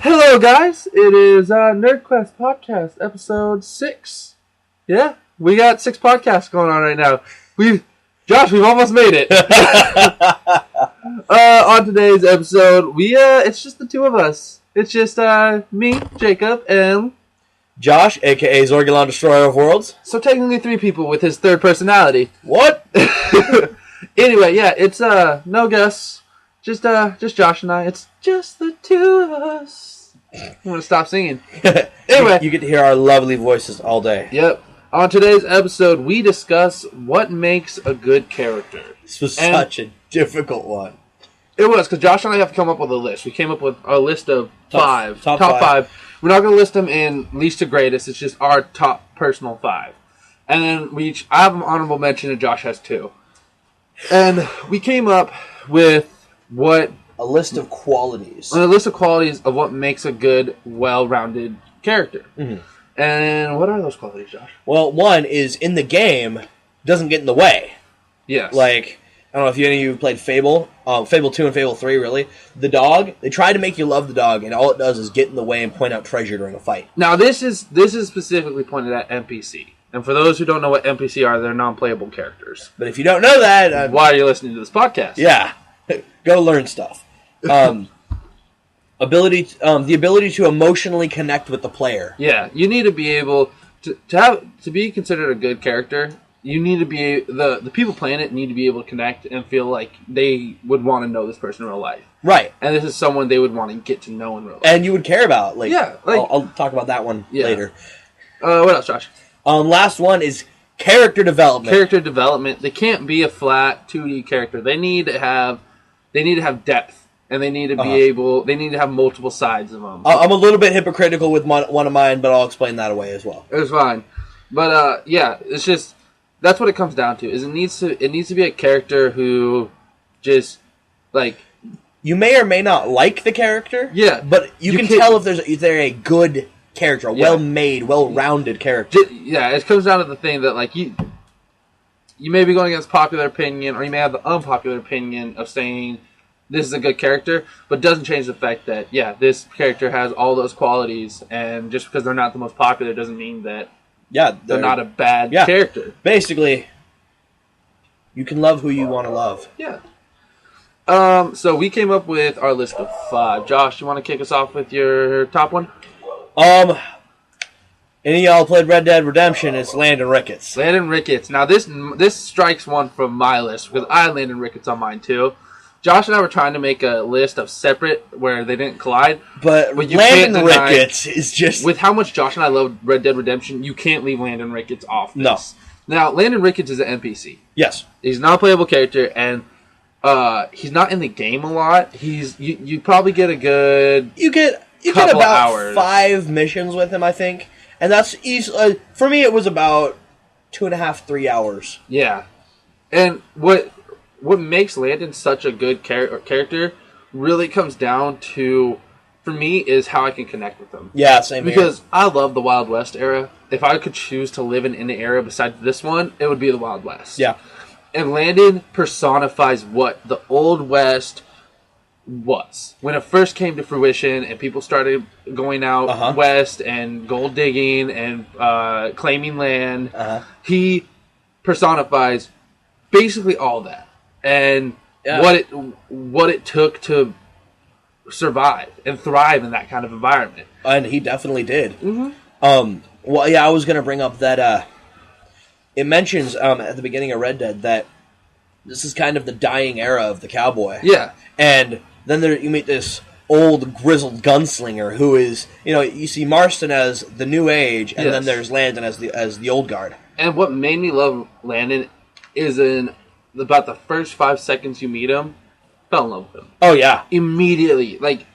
Hello, guys. It is Nerdquest Podcast, episode 6. Yeah, we got 6 podcasts going on right now. We've almost made it. On today's episode, it's just the two of us. It's just me, Jacob, and Josh, a.k.a. Zorgulon, Destroyer of Worlds. So technically 3 people with his third personality. What? Anyway, yeah, it's no guests. Just Josh and I. It's just the two of us. I'm going to stop singing. Anyway. You get to hear our lovely voices all day. Yep. On today's episode, we discuss what makes a good character. This was such a difficult one. It was, because Josh and I have to come up with a list. We came up with a list of top 5. We're not going to list them in least to greatest. It's just our top personal 5. And then I have an honorable mention, and Josh has 2. And we came up with a list of qualities. A list of qualities of what makes a good, well-rounded character. Mm-hmm. And what are those qualities, Josh? Well, one is in the game, doesn't get in the way. Yes. Like, I don't know if any of you played Fable. Fable 2 and Fable 3, really. The dog, they try to make you love the dog, and all it does is get in the way and point out treasure during a fight. Now, this is specifically pointed at NPC. And for those who don't know what NPC are, they're non-playable characters. But if you don't know that... why are you listening to this podcast? Yeah. Go learn stuff. The ability to emotionally connect with the player. Yeah, you need to be able to be considered a good character. You need to be the people playing it need to be able to connect and feel like they would want to know this person in real life. Right. And this is someone they would want to get to know in real life. And you would care about. Yeah. I'll talk about that one later. What else, Josh? Last one is character development. Character development. They can't be a flat 2D character. They need to have depth. And they need to be able... They need to have multiple sides of them. I'm a little bit hypocritical with one of mine, but I'll explain that away as well. It's fine. But, yeah, it's just... That's what it comes down to. Is it needs to be a character who just, like... You may or may not like the character. Yeah. But you can tell if they're a good character, a well-made, well-rounded character. Yeah, it comes down to the thing that, like, you may be going against popular opinion, or you may have the unpopular opinion of saying... This is a good character, but doesn't change the fact that, yeah, this character has all those qualities, and just because they're not the most popular doesn't mean that they're not a bad character. Basically, you can love who you want to love. Yeah. So we came up with our list of 5. Josh, you want to kick us off with your top one? Any of y'all played Red Dead Redemption, it's Landon Ricketts. Landon Ricketts. Now, this strikes one from my list, because I had Landon Ricketts on mine, too. Josh and I were trying to make a list of separate where they didn't collide. But Landon Ricketts is just... With how much Josh and I love Red Dead Redemption, you can't leave Landon Ricketts off this. No. Now, Landon Ricketts is an NPC. Yes. He's not a playable character, and he's not in the game a lot. You probably get a good You get about hours. 5 missions with him, I think. And that's easy. For me, it was about 2.5, 3 hours. Yeah. And what makes Landon such a good character really comes down to, for me, is how I can connect with him. Yeah, same here. Because I love the Wild West era. If I could choose to live in any era besides this one, it would be the Wild West. Yeah. And Landon personifies what the Old West was. When it first came to fruition and people started going out west and gold digging and claiming land, he personifies basically all that. And what it took to survive and thrive in that kind of environment. And he definitely did. Mm-hmm. Well, yeah, I was going to bring up that it mentions at the beginning of Red Dead that this is kind of the dying era of the cowboy. Yeah. And then you meet this old, grizzled gunslinger who is, you see Marston as the new age, and then there's Landon as the old guard. And what made me love Landon is in about the first 5 seconds you meet him, fell in love with him. Oh, yeah. Immediately. Like,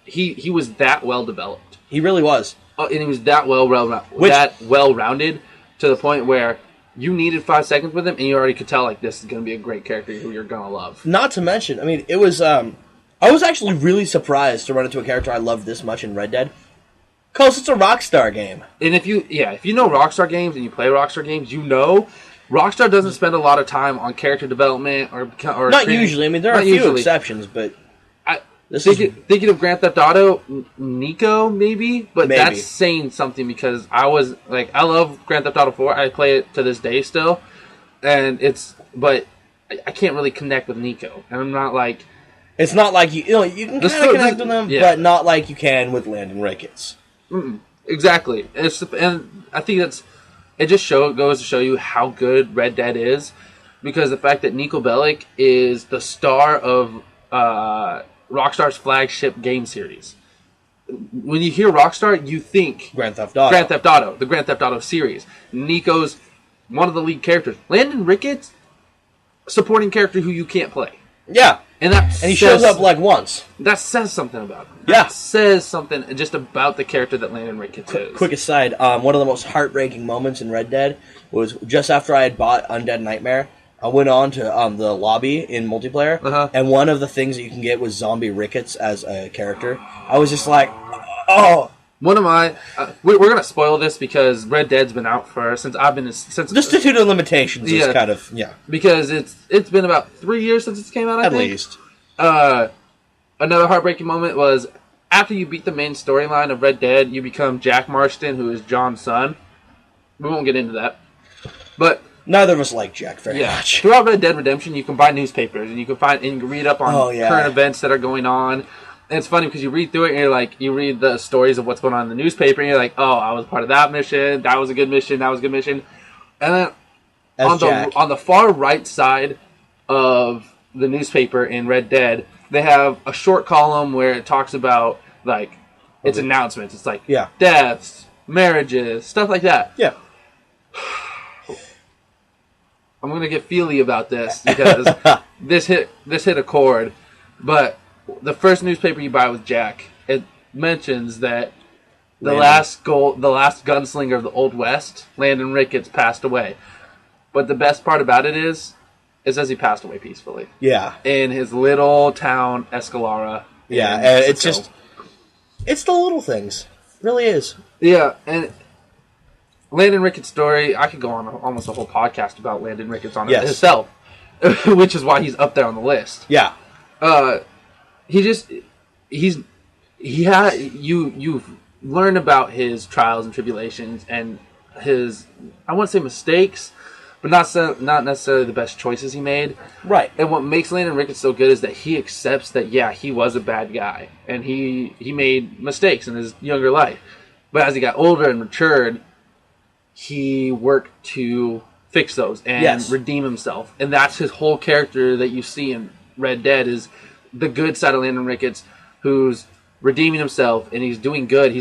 he was that well developed. He really was. And he was that well-rounded to the point where you needed 5 seconds with him, and you already could tell, like, this is going to be a great character who you're going to love. Not to mention, I mean, it was, I was actually really surprised to run into a character I loved this much in Red Dead. Because it's a Rockstar game. And if you know Rockstar games and you play Rockstar games, you know Rockstar doesn't spend a lot of time on character development or not usually. I mean, there are a few exceptions, but Thinking of Grand Theft Auto, Nico maybe, but that's saying something because I love Grand Theft Auto 4. I play it to this day still, and but I can't really connect with Nico, and I'm not like. It's not like you can kind of connect with them, but not like you can with Landon Ricketts. Exactly, and I think it just goes to show you how good Red Dead is, because the fact that Niko Bellic is the star of Rockstar's flagship game series. When you hear Rockstar, you think Grand Theft Auto, the Grand Theft Auto series. Nico's one of the lead characters. Landon Ricketts, supporting character who you can't play. Yeah. And he shows up like once. That says something about him. Yeah. That says something just about the character that Landon Ricketts is. Quick aside, one of the most heartbreaking moments in Red Dead was just after I had bought Undead Nightmare. I went on to the lobby in multiplayer, and one of the things that you can get was Zombie Ricketts as a character. I was just like, oh. One of my... we're going to spoil this because Red Dead's been out since I've been... since the Statute of Limitations is kind of... Yeah. Because it's been about 3 years since it came out, I think. At least. Another heartbreaking moment was after you beat the main storyline of Red Dead, you become Jack Marston, who is John's son. We won't get into that. But... neither of us like Jack very much. Throughout Red Dead Redemption, you can buy newspapers, and you can read up on current events that are going on. And it's funny because you read through it and you read the stories of what's going on in the newspaper and you're like, oh, I was part of that mission, that was a good mission, that was a good mission. And then on the far right side of the newspaper in Red Dead, they have a short column where it talks about its announcements. It's like deaths, marriages, stuff like that. Yeah. I'm gonna get feely about this because this hit a chord, but the first newspaper you buy with Jack, it mentions that the last gunslinger of the Old West, Landon Ricketts, passed away. But the best part about it is it says he passed away peacefully. Yeah. In his little town, Escalara. Yeah, and it's the little things. It really is. Yeah, and Landon Ricketts' story, I could go on almost a whole podcast about Landon Ricketts on it himself, which is why he's up there on the list. Yeah. You've learned about his trials and tribulations and his, I wouldn't say mistakes, but not necessarily the best choices he made. Right. And what makes Landon Ricketts so good is that he accepts that, he was a bad guy. And he made mistakes in his younger life. But as he got older and matured, he worked to fix those and redeem himself. And that's his whole character that you see in Red Dead is the good side of Landon Ricketts, who's redeeming himself and he's doing good.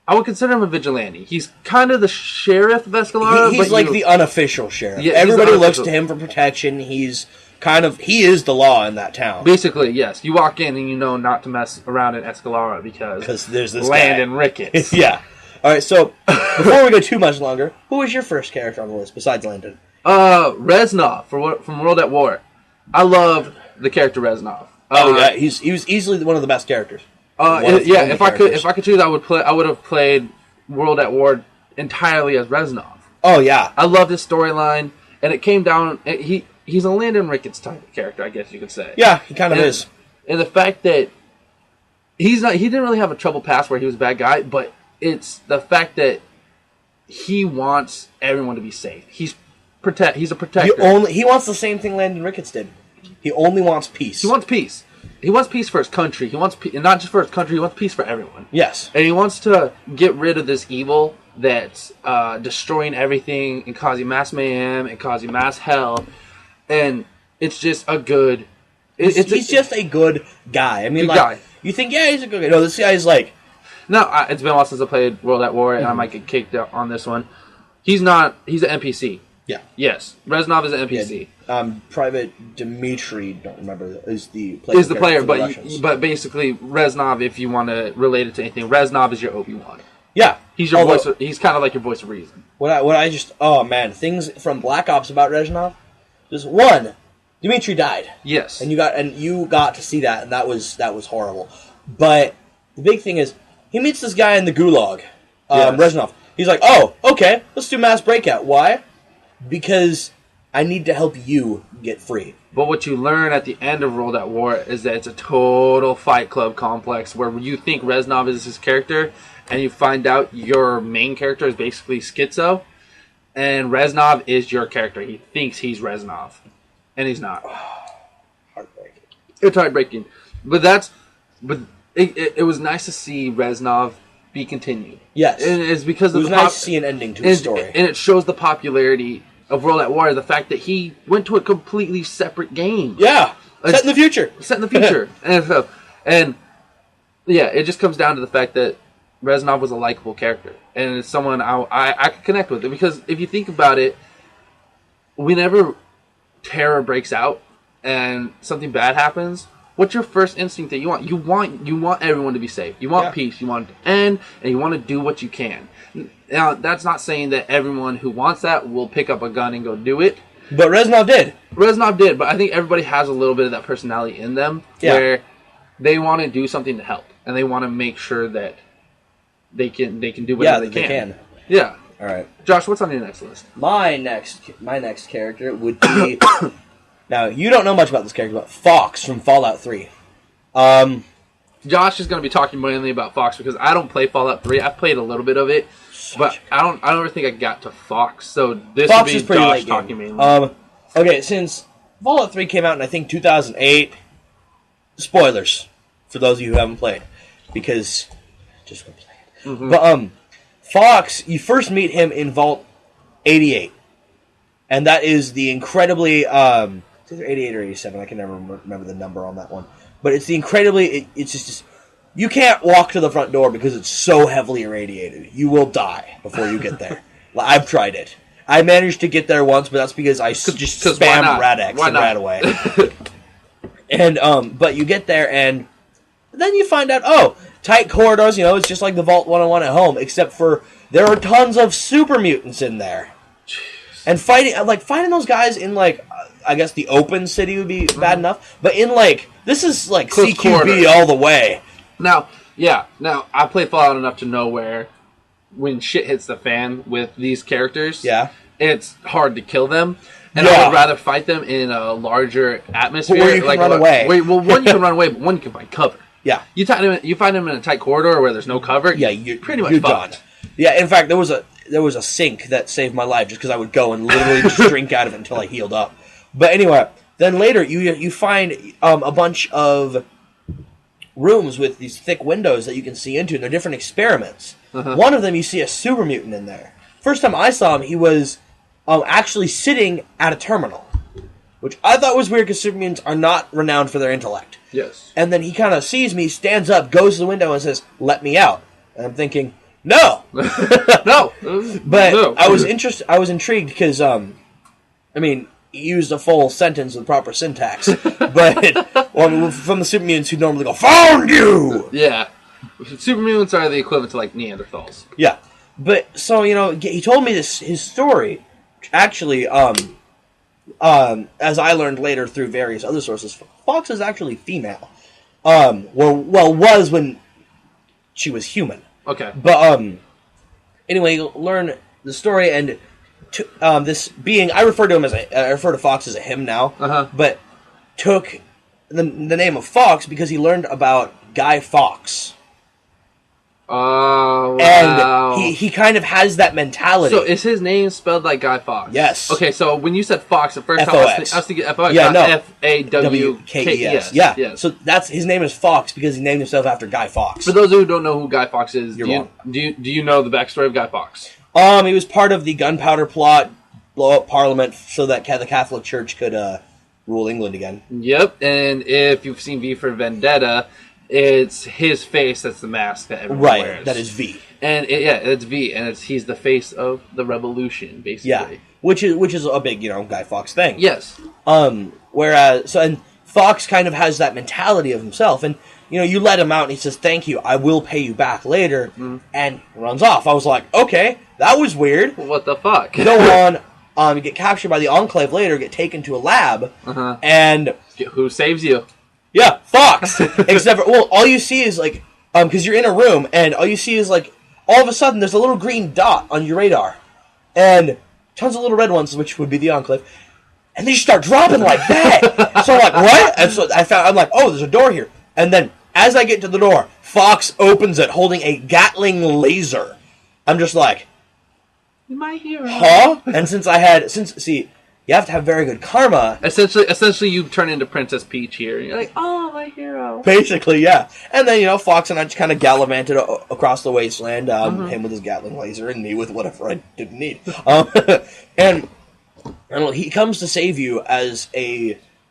I would consider him a vigilante. He's kind of the sheriff of Escalara. He's the unofficial sheriff. Yeah, everybody looks to him for protection. He is the law in that town. Basically, yes. You walk in and you know not to mess around in Escalara because there's this Landon Ricketts. Yeah. All right. So before we go too much longer, who was your first character on the list besides Landon? Reznov from World at War. I love the character Reznov. He was easily one of the best characters. If I could choose, I would have played World at War entirely as Reznov. Oh yeah, I loved his storyline, and it came down. He's a Landon Ricketts type of character, I guess you could say. Yeah, he kind of is. And the fact that he didn't really have a troubled past where he was a bad guy, but it's the fact that he wants everyone to be safe. He's a protector. He wants the same thing Landon Ricketts did. He only wants peace. He wants peace. He wants peace for his country. He wants and not just for his country. He wants peace for everyone. Yes. And he wants to get rid of this evil that's destroying everything and causing mass mayhem and causing mass hell. And it's just a good... He's just a good guy. I mean, you think, he's a good guy. No, this guy's like... No, it's been a while since I played World at War, and I might get kicked out on this one. He's an NPC. Yeah. Yes. Reznov is an NPC. Yeah. Private Dmitri, don't remember, is the player. But basically, Reznov, if you want to relate it to anything, Reznov is your Obi-Wan. Yeah. He's your voice. He's kind of like your voice of reason. Things from Black Ops about Reznov. Just one, Dmitri died. Yes. And you got to see that, and that was horrible. But the big thing is, he meets this guy in the Gulag, Reznov. He's like, oh, okay, let's do mass breakout. Why? Because I need to help you get free. But what you learn at the end of World at War is that it's a total Fight Club complex where you think Reznov is his character, and you find out your main character is basically Schizo, and Reznov is your character. He thinks he's Reznov, and he's not. Heartbreaking. It's heartbreaking. But it was nice to see Reznov be continued. Yes. And it's because of it was nice to see an ending to his story. And it shows the popularity of World at War, the fact that he went to a completely separate game. Yeah. Set in the future. And yeah, it just comes down to the fact that Reznov was a likable character. And it's someone I could connect with. Because if you think about it, whenever terror breaks out and something bad happens, what's your first instinct that you want? You want everyone to be safe. You want peace. You want it to end, and you want to do what you can. Now, that's not saying that everyone who wants that will pick up a gun and go do it. But Reznov did. But I think everybody has a little bit of that personality in them where they want to do something to help, and they want to make sure that they can do whatever they can. Yeah. All right. Josh, what's on your next list? My next character would be... Now, you don't know much about this character, but Fox from Fallout 3. Josh is going to be talking mainly about Fox because I don't play Fallout 3. I've played a little bit of it, but I don't ever think I got to Fox. So this Fox would is be pretty Josh late talking game. mainly. Okay, since Fallout 3 came out in I think 2008, spoilers for those of you who haven't played, because just go play it. Mm-hmm. But Fox, you first meet him in Vault 88, and that is the incredibly it's either 88 or 87. I can never remember the number on that one. But it's the incredibly... It's just... You can't walk to the front door because it's so heavily irradiated. You will die before you get there. I've tried it. I managed to get there once, but that's because I just spammed RadX and ran away. And, but you get there, and then you find out, tight corridors, it's just like the Vault 101 at home, except for there are tons of super mutants in there. And finding those guys in, I guess the open city would be bad enough, but in, this is, close CQB quarters. All the way. Now, I play Fallout enough to know where, when shit hits the fan with these characters, it's hard to kill them, and I would rather fight them in a larger atmosphere. Where you can run away. One you can run away, but one you can find cover. Yeah. You find them in a tight corridor where there's no cover, you're pretty much fucked. Done. Yeah, in fact, there was a sink that saved my life just because I would go and literally just drink out of it until I healed up. But anyway, then later you find a bunch of rooms with these thick windows that you can see into, and they're different experiments. Uh-huh. One of them, you see a super mutant in there. First time I saw him, he was actually sitting at a terminal, which I thought was weird because super mutants are not renowned for their intellect. Yes. And then he kind of sees me, stands up, goes to the window, and says, "Let me out." And I'm thinking, no! No! But no. I was intrigued because, he used a full sentence with proper syntax. But from the super mutants who normally go, "Found you!" Yeah. Super mutants are the equivalent to, Neanderthals. Yeah. But, so, he told me his story, actually, as I learned later through various other sources, Fox is actually female. Was when she was human. Okay. But, anyway, you learn the story, and this being, I refer to Fox as a him now, but took the name of Fox because he learned about Guy Fawkes. Oh, wow. And he kind of has that mentality. So is his name spelled like Guy Fawkes? Yes. Okay, so when you said Fox, at first F-O-X. I was thinking F-O-X, yeah, no. F-A-W-K-E-S. Yeah. Yes. So his name is Fox because he named himself after Guy Fawkes. For those who don't know who Guy Fawkes is, do you know the backstory of Guy Fawkes? He was part of the gunpowder plot, blow up Parliament so that the Catholic Church could rule England again. Yep, and if you've seen V for Vendetta, it's his face that's the mask that everyone wears. Right, that is V. And it's V, and he's the face of the revolution, basically. Yeah, which is a big, Guy Fawkes thing. Yes. And Fox kind of has that mentality of himself, and you let him out, and he says, "Thank you, I will pay you back later," and runs off. I was like, okay, that was weird. What the fuck? Go on, you get captured by the Enclave later, get taken to a lab, and who saves you? Yeah, Fox. Except for, all you see is because you're in a room, and all you see is all of a sudden there's a little green dot on your radar, and tons of little red ones, which would be the Enclave, And they just start dropping like that. So I'm like, what? And so I'm like, oh, there's a door here. And then as I get to the door, Fox opens it holding a Gatling laser. I'm just like, my hero. Huh? And see, you have to have very good karma. Essentially, you turn into Princess Peach here. You're like, oh, my hero. Basically, yeah. And then, Fox and I just kind of gallivanted across the wasteland. Him with his Gatling laser and me with whatever I didn't need. And he comes to save you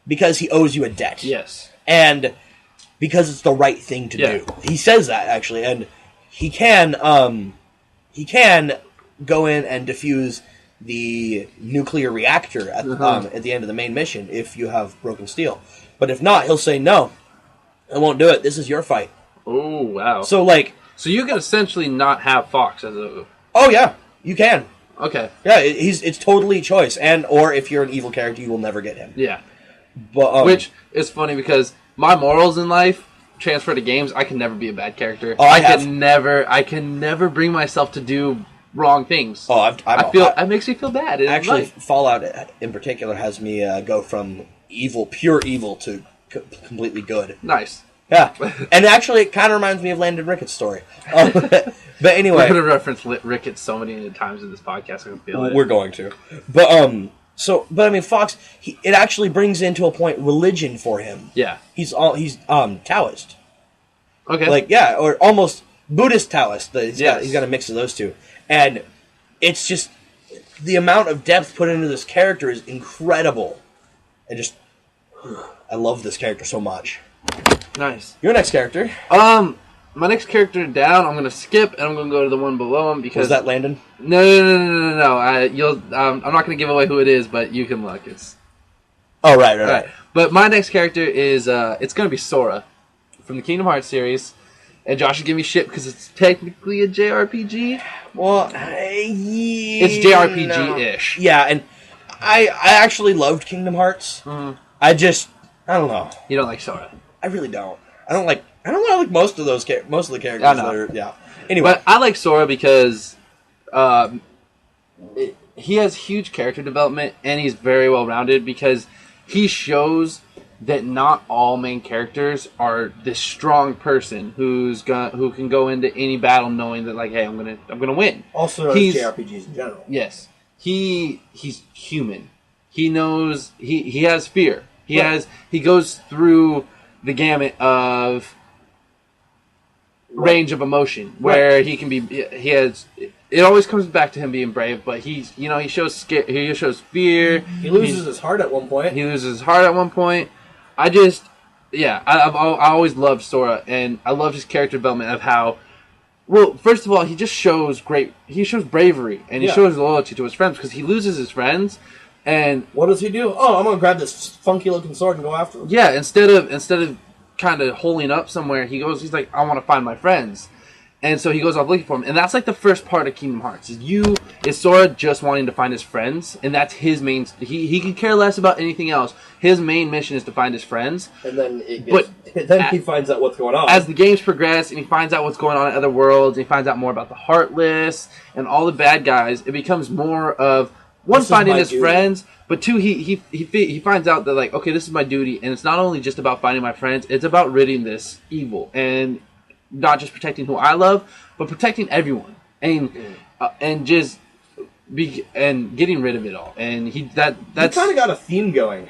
because he owes you a debt. Yes. And because it's the right thing to do. He says that, actually. And he can go in and defuse the nuclear reactor at the end of the main mission if you have broken steel. But if not, he'll say, no, I won't do it. This is your fight. Oh, wow. So you can essentially not have Fox as a... Oh, yeah. You can. Okay. Yeah, it's totally choice. Or if you're an evil character, you will never get him. Yeah. But which is funny because my morals in life transfer to games. I can never be a bad character. Oh, I can never bring myself to do wrong things. Oh, it makes me feel bad. Actually, Fallout in particular has me go from pure evil to completely good. Nice. Yeah, and actually, it kind of reminds me of Landon Ricketts' story. But anyway, we're going to reference Ricketts so many times in this podcast. I can feel it. We're going to. But I mean, Fox, it actually brings into a point religion for him. Yeah, he's Taoist. Okay, or almost Buddhist Taoist. He's got a mix of those two. And it's just, the amount of depth put into this character is incredible. I love this character so much. Nice. Your next character? My next character down, I'm going to skip, and I'm going to go to the one below him because... Was that Landon? No. I'm not going to give away who it is, but you can look. It's... Oh, right. But my next character is, it's going to be Sora from the Kingdom Hearts series. And Josh is giving me shit because it's technically a JRPG. Well, it's JRPG-ish. Yeah, and I actually loved Kingdom Hearts. Mm-hmm. I don't know. You don't like Sora? I really don't. I don't like most of the characters. Anyway, but I like Sora because he has huge character development and he's very well rounded because he shows that not all main characters are this strong person who can go into any battle knowing that hey, I'm gonna win. Also, JRPGs in general. Yes, he's human. He knows he has fear. He goes through the gamut of range of emotion where he can be. He has. It always comes back to him being brave, but he shows fear. He loses his heart at one point. I always loved Sora, and I loved his character development of how, well, first of all, he just shows bravery, and he shows loyalty to his friends, because he loses his friends, and... What does he do? Oh, I'm going to grab this funky-looking sword and go after him. Yeah, instead of kind of holing up somewhere, he's like, I want to find my friends. And so he goes off looking for him. And that's the first part of Kingdom Hearts. Is Sora just wanting to find his friends. And that's his main... He can care less about anything else. His main mission is to find his friends. And then he finds out what's going on. As the games progress and he finds out what's going on in other worlds, and he finds out more about the Heartless and all the bad guys, it becomes more of, one, finding his friends, but two, he finds out that, okay, this is my duty. And it's not only just about finding my friends, it's about ridding this evil. And... not just protecting who I love, but protecting everyone, and getting rid of it all. And that's kind of got a theme going.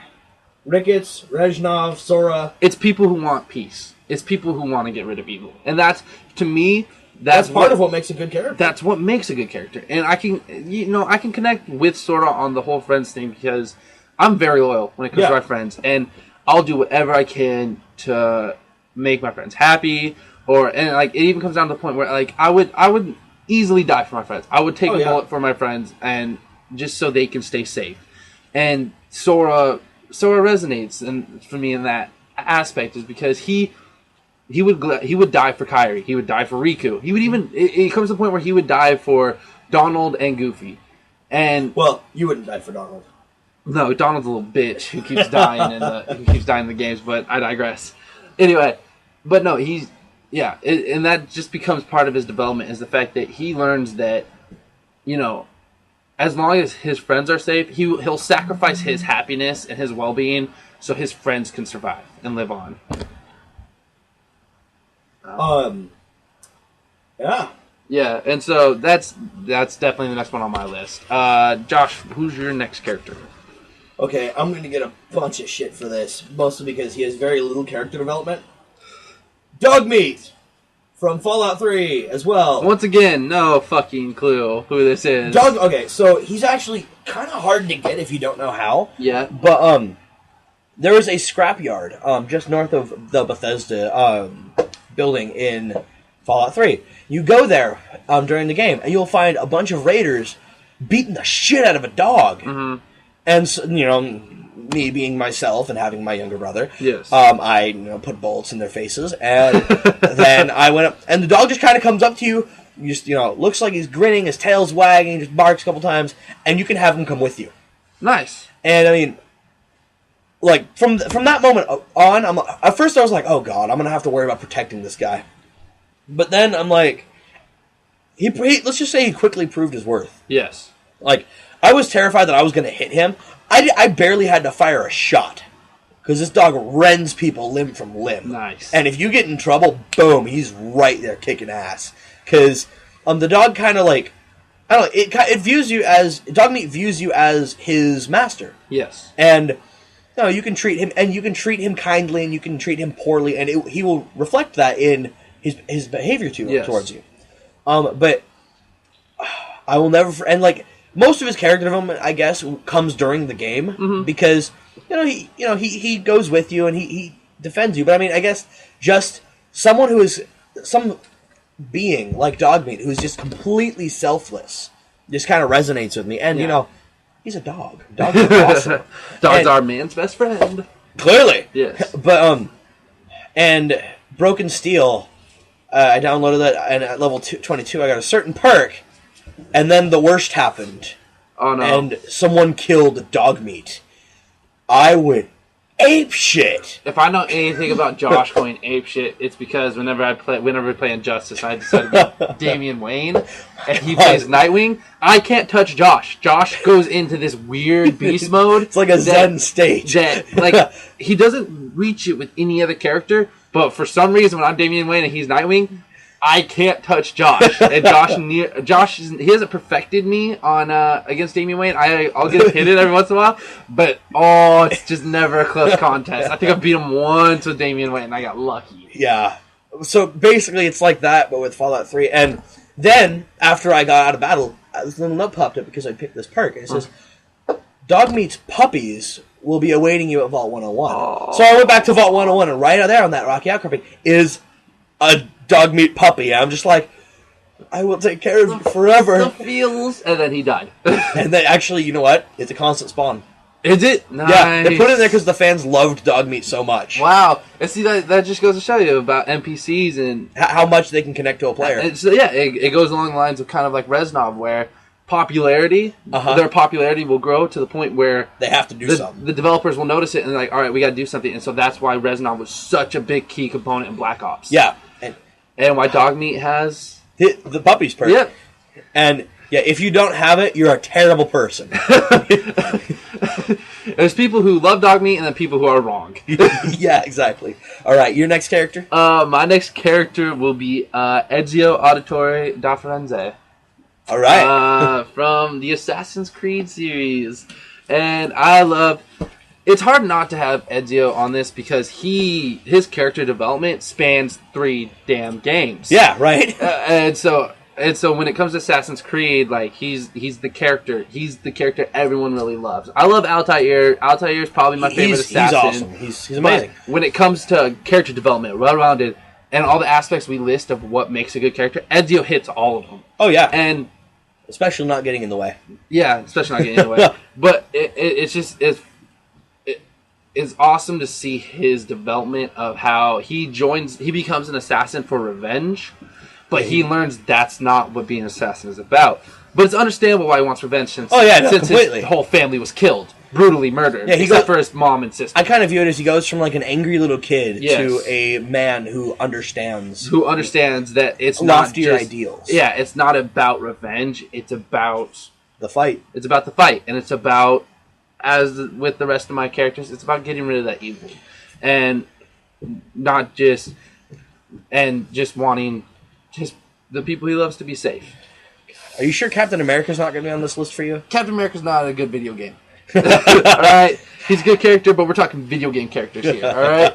Ricketts, Reznov, Sora. It's people who want peace. It's people who want to get rid of evil, and that's, to me, that's part of what makes a good character. That's what makes a good character, and I can connect with Sora on the whole friends thing because I'm very loyal when it comes to my friends, and I'll do whatever I can to make my friends happy. It even comes down to the point where I would easily die for my friends. I would take a bullet for my friends, and just so they can stay safe. And Sora resonates for me in that aspect is because he would die for Kairi. He would die for Riku. He would even it comes to the point where he would die for Donald and Goofy. And you wouldn't die for Donald. No, Donald's a little bitch who keeps dying in the games. But I digress. Anyway, but no, he's. Yeah, and that just becomes part of his development, is the fact that he learns that, as long as his friends are safe, he'll sacrifice his happiness and his well-being so his friends can survive and live on. Yeah. Yeah, and so that's definitely the next one on my list. Josh, who's your next character? Okay, I'm going to get a bunch of shit for this, mostly because he has very little character development. Dogmeat from Fallout 3 as well. Once again, no fucking clue who this is. Okay, so he's actually kind of hard to get if you don't know how. Yeah. But there is a scrapyard just north of the Bethesda building in Fallout 3. You go there during the game, and you'll find a bunch of raiders beating the shit out of a dog. Mm-hmm. And, so, me being myself and having my younger brother, yes, I put bullets in their faces, and then I went up, and the dog just kind of comes up to you, just looks like he's grinning, his tail's wagging, just barks a couple times, and you can have him come with you. Nice. And I mean, like from that moment on, at first I was like, oh god, I'm gonna have to worry about protecting this guy, but then I'm like, he let's just say he quickly proved his worth. Yes. Like, I was terrified that I was going to hit him. I barely had to fire a shot. Because this dog rends people limb from limb. Nice. And if you get in trouble, boom, he's right there kicking ass. Because the dog kind of like, I don't know, it views you as, Dogmeat views you as his master. Yes. And, you can treat him, and you can treat him kindly, and you can treat him poorly, and he will reflect that in his behavior towards you. But I will never, and like, most of his character development, I guess, comes during the game because he goes with you and he defends you. But I mean, I guess just someone who is some being like Dogmeat who's just completely selfless just kind of resonates with me. And he's a dog. Dogs are awesome. Dogs are man's best friend. Clearly, yes. But and Broken Steel, I downloaded that, and at level 22, I got a certain perk. And then the worst happened. Oh no! And someone killed Dogmeat. I went ape shit. If I know anything about Josh going ape shit, it's because whenever we play Injustice, I decided to be Damian Wayne, and he plays Nightwing. I can't touch Josh. Josh goes into this weird beast mode. It's like a Zen stage. Like he doesn't reach it with any other character, but for some reason, when I'm Damian Wayne and he's Nightwing, I can't touch Josh, and Josh he hasn't perfected me on against Damian Wayne. I'll get hit every once in a while, but it's just never a close contest. I think I beat him once with Damian Wayne, and I got lucky. Yeah, so basically it's like that, but with Fallout 3. And then after I got out of battle, this little note popped up because I picked this perk, and it says, "Dogmeat's puppies will be awaiting you at Vault 101." Oh. So I went back to Vault 101, and right out there on that rocky outcropping is a Dogmeat puppy. I'm just like, I will take care of you forever. The feels, and then he died. And then actually, you know what? It's a constant spawn. Is it? Nice. Yeah, they put it in there because the fans loved Dogmeat so much. Wow. And see, that just goes to show you about NPCs and how much they can connect to a player. And so it goes along the lines of kind of like Reznov, where their popularity will grow to the point where they have to do something. The developers will notice it and they're like, all right, we got to do something. And so that's why Reznov was such a big key component in Black Ops. Yeah. And why Dogmeat has the puppies perk. Yep. And if you don't have it, you're a terrible person. There's people who love Dogmeat and then people who are wrong. Yeah, exactly. All right, your next character? My next character will be Ezio Auditore da Firenze. All right. From the Assassin's Creed series. And I love... It's hard not to have Ezio on this because his character development spans 3 damn games. Yeah, right. And so when it comes to Assassin's Creed, like he's the character everyone really loves. I love Altair. Altair is probably my favorite assassin. He's awesome. He's amazing. But when it comes to character development, well-rounded, and all the aspects we list of what makes a good character, Ezio hits all of them. Oh yeah, and especially not getting in the way. Yeah, especially not getting in the way. But it's awesome to see his development of how he becomes an assassin for revenge, but he learns that's not what being an assassin is about. But it's understandable why he wants revenge since his whole family was killed, brutally murdered, except for his mom and sister. I kind of view it as he goes from like an angry little kid to a man who understands that it's loftier not just ideals. Yeah, it's not about revenge. It's about the fight. It's about the fight, and it's about, as with the rest of my characters, it's about getting rid of that evil, and not just wanting just the people he loves to be safe. Are you sure Captain America's not going to be on this list for you? Captain America's not a good video game. Alright? He's a good character, but we're talking video game characters here, alright?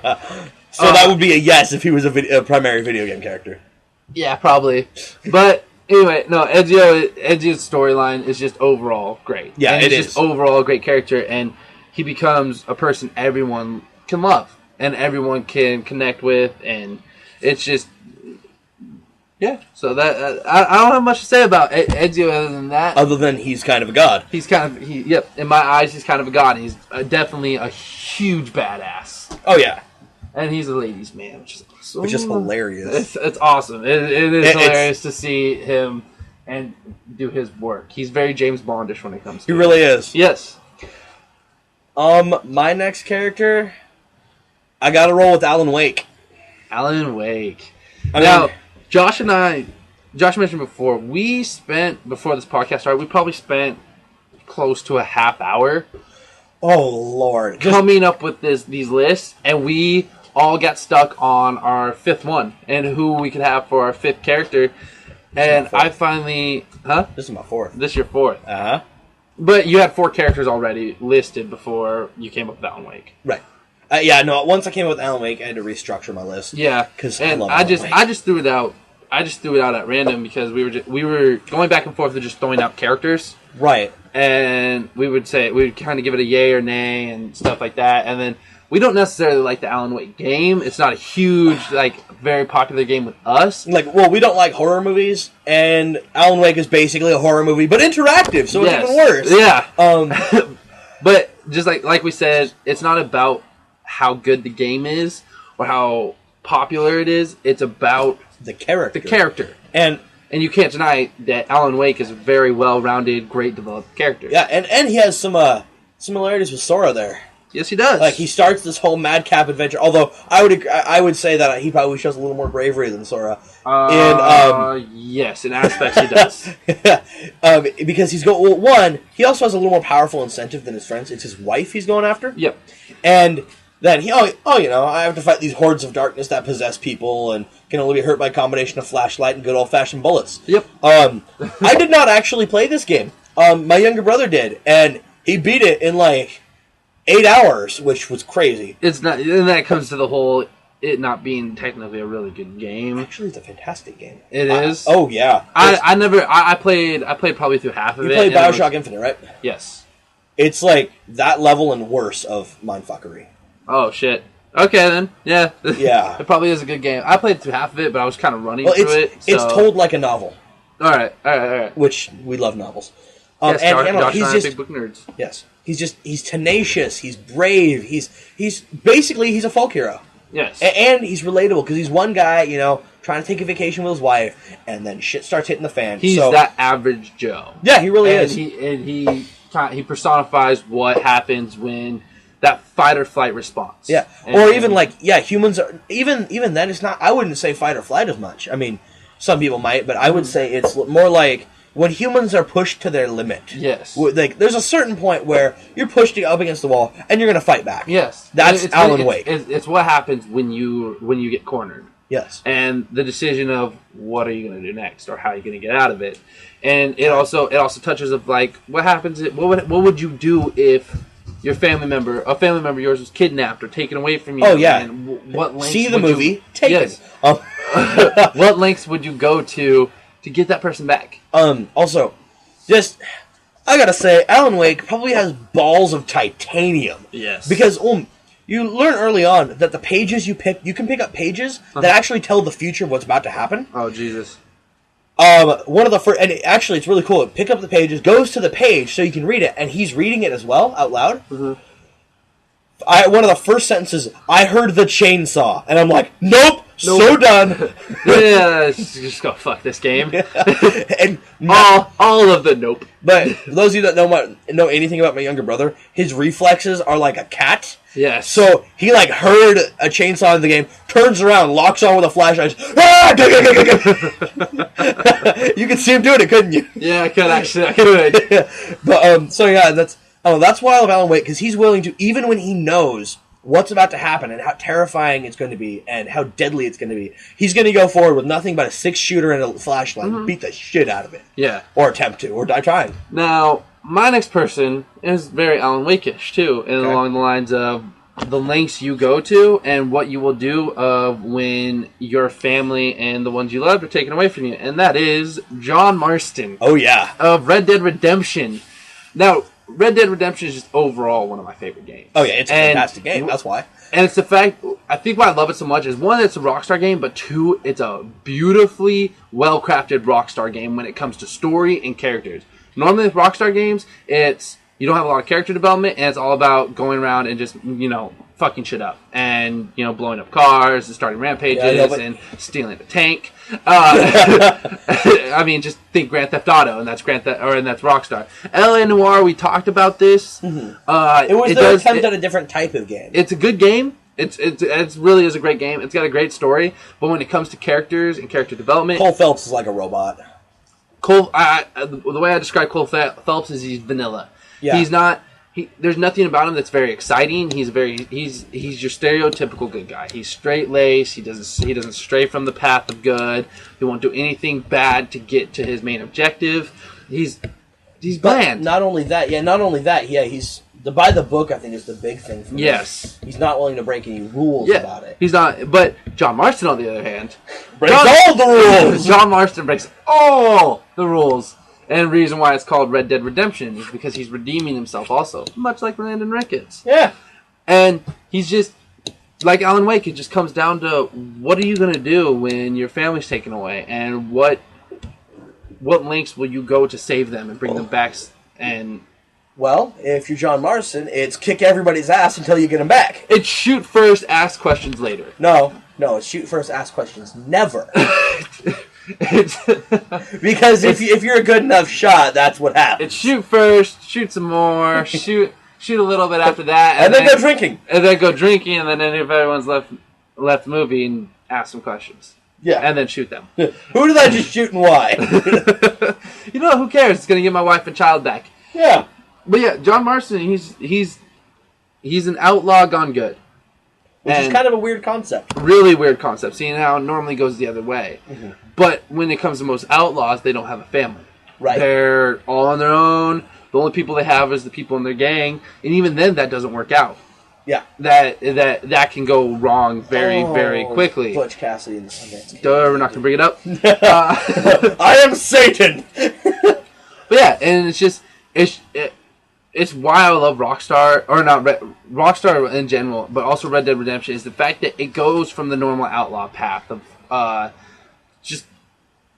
So that would be a yes if he was a primary video game character. Yeah, probably. But anyway, no, Ezio's storyline is just overall great. Yeah, and it he's is. just overall a great character, and he becomes a person everyone can love, and everyone can connect with, and it's just... Yeah, so that I don't have much to say about Ezio other than that. Other than he's kind of a god. He's kind of, in my eyes, he's kind of a god. He's definitely a huge badass. Oh, yeah. And he's a ladies' man, which is awesome. Which is hilarious. It's awesome. It is hilarious to see him and do his work. He's very James Bondish when it comes to He really is. Yes. My next character, I gotta roll with Alan Wake. Alan Wake. Now, Josh mentioned before, before this podcast started, we probably spent close to a half hour. Oh, Lord. Coming up with these lists, and we all got stuck on our fifth one, and who we could have for our fifth character. And I finally... Huh? This is my fourth. This is your fourth. Uh-huh. But you had 4 characters already listed before you came up with Alan Wake. Right. Once I came up with Alan Wake, I had to restructure my list. Yeah. Because I just threw it out. I just threw it out at random because we were going back and forth with just throwing out characters. Right. And we would kind of give it a yay or nay and stuff like that. And then we don't necessarily like the Alan Wake game. It's not a huge, very popular game with us. We don't like horror movies, and Alan Wake is basically a horror movie, but interactive, so it's even worse. Yeah. But just like we said, it's not about how good the game is or how popular it is. It's about the character. And you can't deny that Alan Wake is a very well-rounded, great developed character. Yeah, and he has some similarities with Sora there. Yes, he does. He starts this whole madcap adventure. Although I would say that he probably shows a little more bravery than Sora. Yes, in aspects he does. Because he also has a little more powerful incentive than his friends. It's his wife he's going after. Yep. And then I have to fight these hordes of darkness that possess people and can only be hurt by a combination of flashlight and good old-fashioned bullets. Yep. I did not actually play this game. My younger brother did, and he beat it in 8 hours, which was crazy. It's not, and that comes to the whole it not being technically a really good game. Actually, it's a fantastic game. It is. Oh yeah. I played probably through half of it. You played BioShock Infinite, right? Yes. It's that level and worse of mindfuckery. Oh shit. Okay then. Yeah. Yeah. It probably is a good game. I played through half of it, but I was kind of running through it. So. It's told like a novel. All right. Which we love novels. Yes, Josh and I are big book nerds. Yes. He's tenacious. He's brave. He's basically a folk hero. Yes. And he's relatable because he's one guy, trying to take a vacation with his wife, and then shit starts hitting the fan. He's that average Joe. Yeah, he really is. He personifies what happens when that fight or flight response. Yeah. Or even humans are even then it's not. I wouldn't say fight or flight as much. I mean, some people might, but I would say it's more like when humans are pushed to their limit. Yes. There's a certain point where you're pushed up against the wall and you're going to fight back. Yes. That's Alan Wake. It's what happens when you get cornered. Yes. And the decision of what are you going to do next or how are you going to get out of it. And it also touches of what happens what would you do if a family member of yours was kidnapped or taken away from you? Oh yeah. And what lengths see the movie Taken. Yes. What lengths would you go to get that person back? Also, I gotta say, Alan Wake probably has balls of titanium. Yes. Because you learn early on that the pages you can pick up pages that actually tell the future of what's about to happen. Oh Jesus. One of the first, and actually it's really cool. Pick up the pages, goes to the page so you can read it, and he's reading it as well out loud. Mm-hmm. One of the first sentences, I heard the chainsaw, and I'm like, nope. So done. Yeah, just go fuck this game. And all of the nope. But for those of you that know anything about my younger brother, his reflexes are like a cat. Yes. So he heard a chainsaw in the game, turns around, locks on with a flashlight. You could see him doing it, couldn't you? Yeah, I could actually. I could. But so yeah, that's why I love Alan Wake, because he's willing to, even when he knows what's about to happen and how terrifying it's going to be and how deadly it's going to be, he's going to go forward with nothing but a 6-shooter and a flashlight and beat the shit out of it. Yeah. Or attempt to, or die trying. Now, my next person is very Alan Wake-ish, too, and along the lines of the lengths you go to and what you will do when your family and the ones you love are taken away from you. And that is John Marston. Oh, yeah. Of Red Dead Redemption. Now, Red Dead Redemption is just overall one of my favorite games. Oh, yeah, it's a fantastic game, that's why. And it's the fact, I think why I love it so much is, one, it's a Rockstar game, but two, it's a beautifully well-crafted Rockstar game when it comes to story and characters. Normally with Rockstar games, you don't have a lot of character development, and it's all about going around and just, fucking shit up. And, blowing up cars and starting rampages and stealing a tank. I mean, just think Grand Theft Auto, and that's Rockstar. L.A. Noire, we talked about this. Mm-hmm. It was their attempt at a different type of game. It's a good game. It really is a great game. It's got a great story, but when it comes to characters and character development, Cole Phelps is like a robot. The way I describe Cole Phelps is he's vanilla. Yeah. He's not. There's nothing about him that's very exciting. He's your stereotypical good guy. He's straight laced. He doesn't stray from the path of good. He won't do anything bad to get to his main objective. He's bland. Not only that. He's by the book, I think, is the big thing for him. Yes. He's not willing to break any rules about it. He's not. But John Marston, on the other hand, breaks all the rules. John Marston breaks all the rules. And the reason why it's called Red Dead Redemption is because he's redeeming himself also, much like Landon Ricketts. Yeah. And he's just, like Alan Wake, it just comes down to, what are you going to do when your family's taken away? And what lengths will you go to save them and bring them back? And well, if you're John Marston, it's kick everybody's ass until you get them back. It's shoot first, ask questions later. No, it's shoot first, ask questions never. Because if you're a good enough shot, that's what happens. It's shoot first, shoot some more, shoot a little bit after that, and then go drinking. And then go drinking, and then if everyone's left the movie, and ask some questions. Yeah. And then shoot them. Who did I just shoot and why? Who cares? It's gonna get my wife and child back. Yeah. But yeah, John Marston, he's an outlaw gone good. Which is kind of a weird concept. Really weird concept, seeing how it normally goes the other way. Mm-hmm. But when it comes to most outlaws, they don't have a family. Right. They're all on their own. The only people they have is the people in their gang. And even then, that doesn't work out. Yeah. That can go wrong very, very quickly. Butch Cassidy and the Sundance Kid. We're not going to bring it up. I am Satan! But yeah, and it's just... It's why I love Rockstar, or not Rockstar in general, but also Red Dead Redemption, is the fact that it goes from the normal outlaw path of just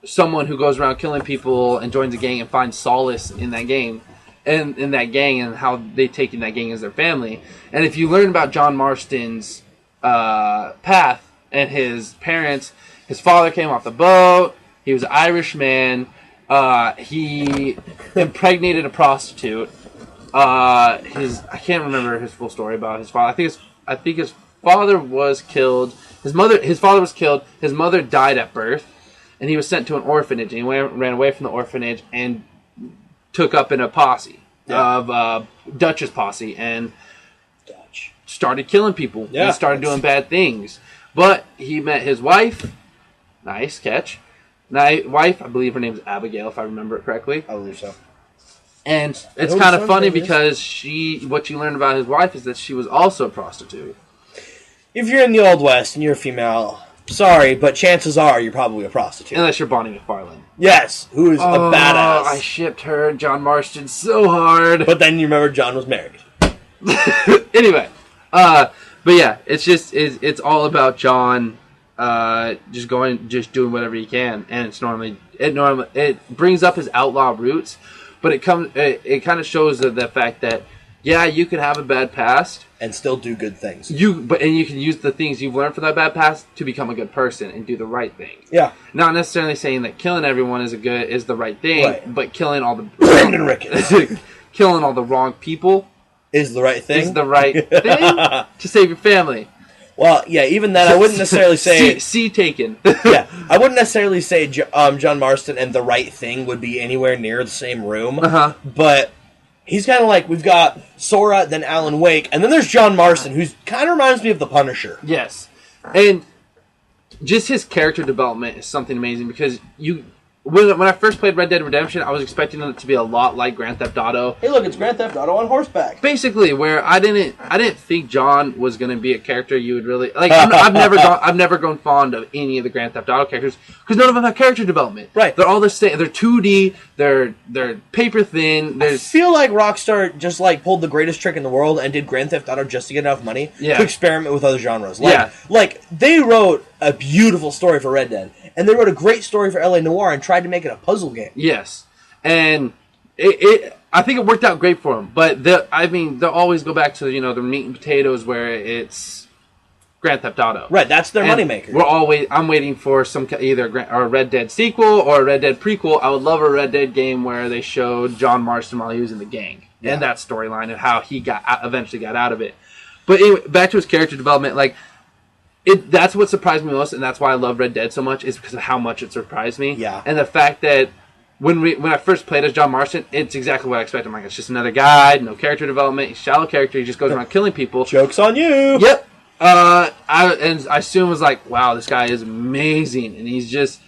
someone who goes around killing people and joins a gang and finds solace in that game, and in that gang, and how they take in that gang as their family. And if you learn about John Marston's path and his parents, his father came off the boat. He was an Irish man. He impregnated a prostitute. I can't remember his full story about his father. I think his father was killed. His father was killed. His mother died at birth, and he was sent to an orphanage. And he ran away from the orphanage and took up in a posse of Dutch's posse and started killing people and started doing bad things. But he met his wife. Nice catch. Wife, I believe her name is Abigail, if I remember it correctly. I believe so. And it's kind of funny because what you learn about his wife is that she was also a prostitute. If you're in the Old West and you're a female, sorry, but chances are you're probably a prostitute. Unless you're Bonnie McFarlane. Yes, who is a badass. I shipped her and John Marston so hard. But then you remember John was married. Anyway, but yeah, it's all about John just doing whatever he can, and it brings up his outlaw roots. But it kind of shows the fact that yeah, you could have a bad past and still do good things. And you can use the things you've learned from that bad past to become a good person and do the right thing. Yeah. Not necessarily saying that killing everyone is the right thing, but killing all the Brandon Ricketts. killing all the wrong people is the right thing. Is the right thing to save your family. Well, yeah, even then, I wouldn't necessarily say... C taken. Yeah, I wouldn't necessarily say John Marston and The Right Thing would be anywhere near the same room. But he's kind of like, we've got Sora, then Alan Wake, and then there's John Marston, who kind of reminds me of the Punisher. Yes. And just his character development is something amazing, because when I first played Red Dead Redemption, I was expecting it to be a lot like Grand Theft Auto. Hey, look, it's Grand Theft Auto on horseback. Basically, where I didn't think John was going to be a character you would really like. I've never grown fond of any of the Grand Theft Auto characters because none of them have character development. Right, they're all the same. They're 2D. They're paper thin. I feel like Rockstar just like pulled the greatest trick in the world and did Grand Theft Auto just to get enough money to experiment with other genres. Like they wrote a beautiful story for Red Dead. And they wrote a great story for LA Noire and tried to make it a puzzle game. Yes. And I think it worked out great for them. But they'll always go back to, the meat and potatoes where it's Grand Theft Auto. Right, that's their moneymaker. I'm waiting for either a Red Dead sequel or a Red Dead prequel. I would love a Red Dead game where they showed John Marston while he was in the gang. Yeah. And that storyline and how he eventually got out of it. But anyway, back to his character development, like... that's what surprised me most, and that's why I love Red Dead so much, is because of how much it surprised me. Yeah. And the fact that when I first played as John Marston, it's exactly what I expected. I'm like, it's just another guy, no character development, he's a shallow character, he just goes around killing people. Joke's on you! Yep. I soon was like, wow, this guy is amazing. And he's just...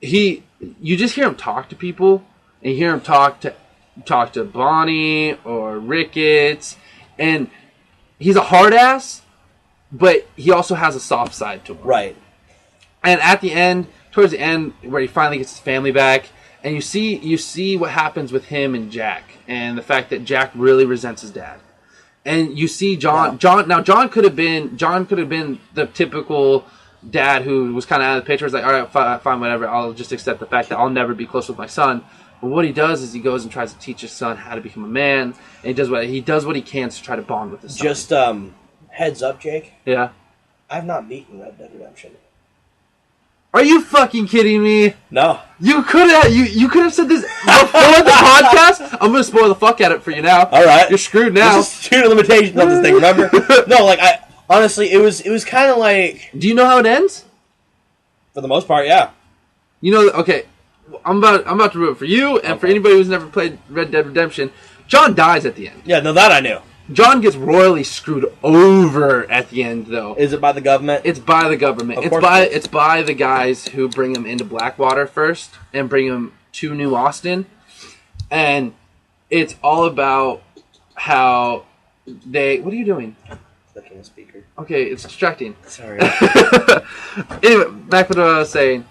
you just hear him talk to people, and you hear him talk to Bonnie or Ricketts, and he's a hard ass, but he also has a soft side to him. Right. And at the end, towards the end, where he finally gets his family back, and you see what happens with him and Jack, and the fact that Jack really resents his dad. And you see John could have been the typical dad who was kind of out of the picture. Was like, all right, fine, whatever. I'll just accept the fact that I'll never be close with my son. But what he does is he goes and tries to teach his son how to become a man, and he does what he can to try to bond with his son. Just heads up, Jake. Yeah. I've not beaten Red Dead Redemption. Are you fucking kidding me? No. You could have said this before the podcast. I'm gonna spoil the fuck out of it for you now. All right. You're screwed now. This is student limitations of this thing. Remember? No, like honestly, it was kind of like. Do you know how it ends? For the most part, yeah. Okay. I'm about to ruin it for you and for anybody who's never played Red Dead Redemption. John dies at the end. Yeah, no, that I knew. John gets royally screwed over at the end, though. Is it by the government? It's by the government. It's by the guys who bring him into Blackwater first and bring him to New Austin. And it's all about how they... What are you doing? Clicking the speaker. Okay, it's distracting. Sorry. Anyway, back to what I was saying.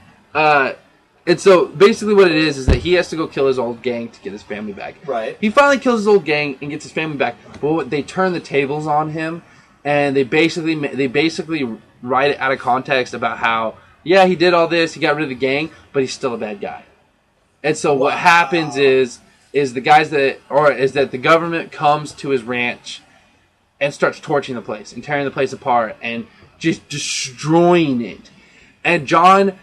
And so, basically what it is that he has to go kill his old gang to get his family back. Right. He finally kills his old gang and gets his family back. But they turn the tables on him, and they basically write it out of context about how, yeah, he did all this, he got rid of the gang, but he's still a bad guy. And so what happens is that the government comes to his ranch and starts torching the place and tearing the place apart and just destroying it. And John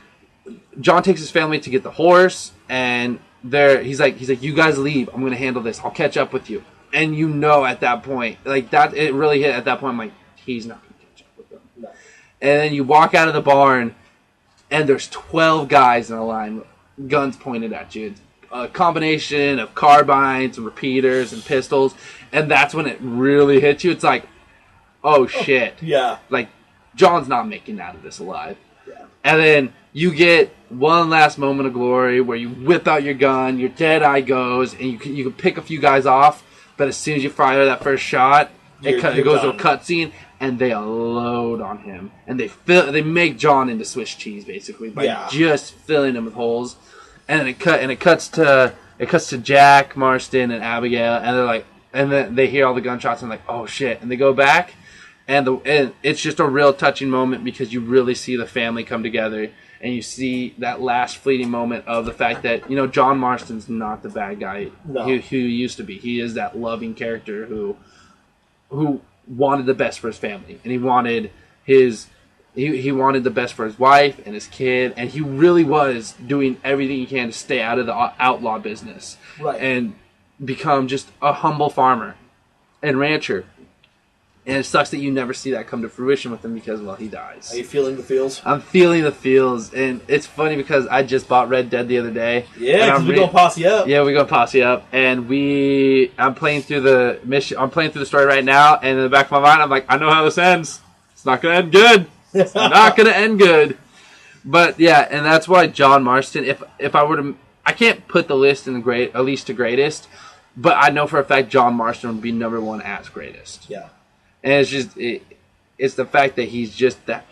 takes his family to get the horse, and he's like, you guys leave. I'm gonna handle this. I'll catch up with you. And at that point, like that, it really hit at that point. I'm like, he's not gonna catch up with them. No. And then you walk out of the barn, and there's 12 guys in a line, guns pointed at you. It's a combination of carbines, and repeaters, and pistols, and that's when it really hits you. It's like, oh shit. Yeah. Like, John's not making it out of this alive. Yeah. And then you get one last moment of glory where you whip out your gun, your dead eye goes, and you can pick a few guys off, but as soon as you fire that first shot, it goes to a cutscene, and they unload on him. And they make John into Swiss cheese, basically, by just filling him with holes. And then it cuts to Jack, Marston, and Abigail, and they're like, and then they hear all the gunshots, and like, oh shit, and they go back, and it's just a real touching moment because you really see the family come together. and you see that last fleeting moment of the fact that, you know, John Marston's not the bad guy who he used to be. He is that loving character who wanted the best for his family, and he wanted the best for his wife and his kid, and he really was doing everything he can to stay out of the outlaw business and become just a humble farmer and rancher. And it sucks that you never see that come to fruition with him because, well, he dies. Are you feeling the feels? I'm feeling the feels, and it's funny because I just bought Red Dead the other day. Yeah, because we're going to posse up. Yeah, we're going to posse up, and I'm playing through the mission. I'm playing through the story right now, and in the back of my mind, I'm like, I know how this ends. It's not going to end good. It's not going to end good. But yeah, and that's why John Marston, if I were to, I can't put the list in at least to greatest, but I know for a fact John Marston would be number one as greatest. Yeah. And it's just it's the fact that he's just an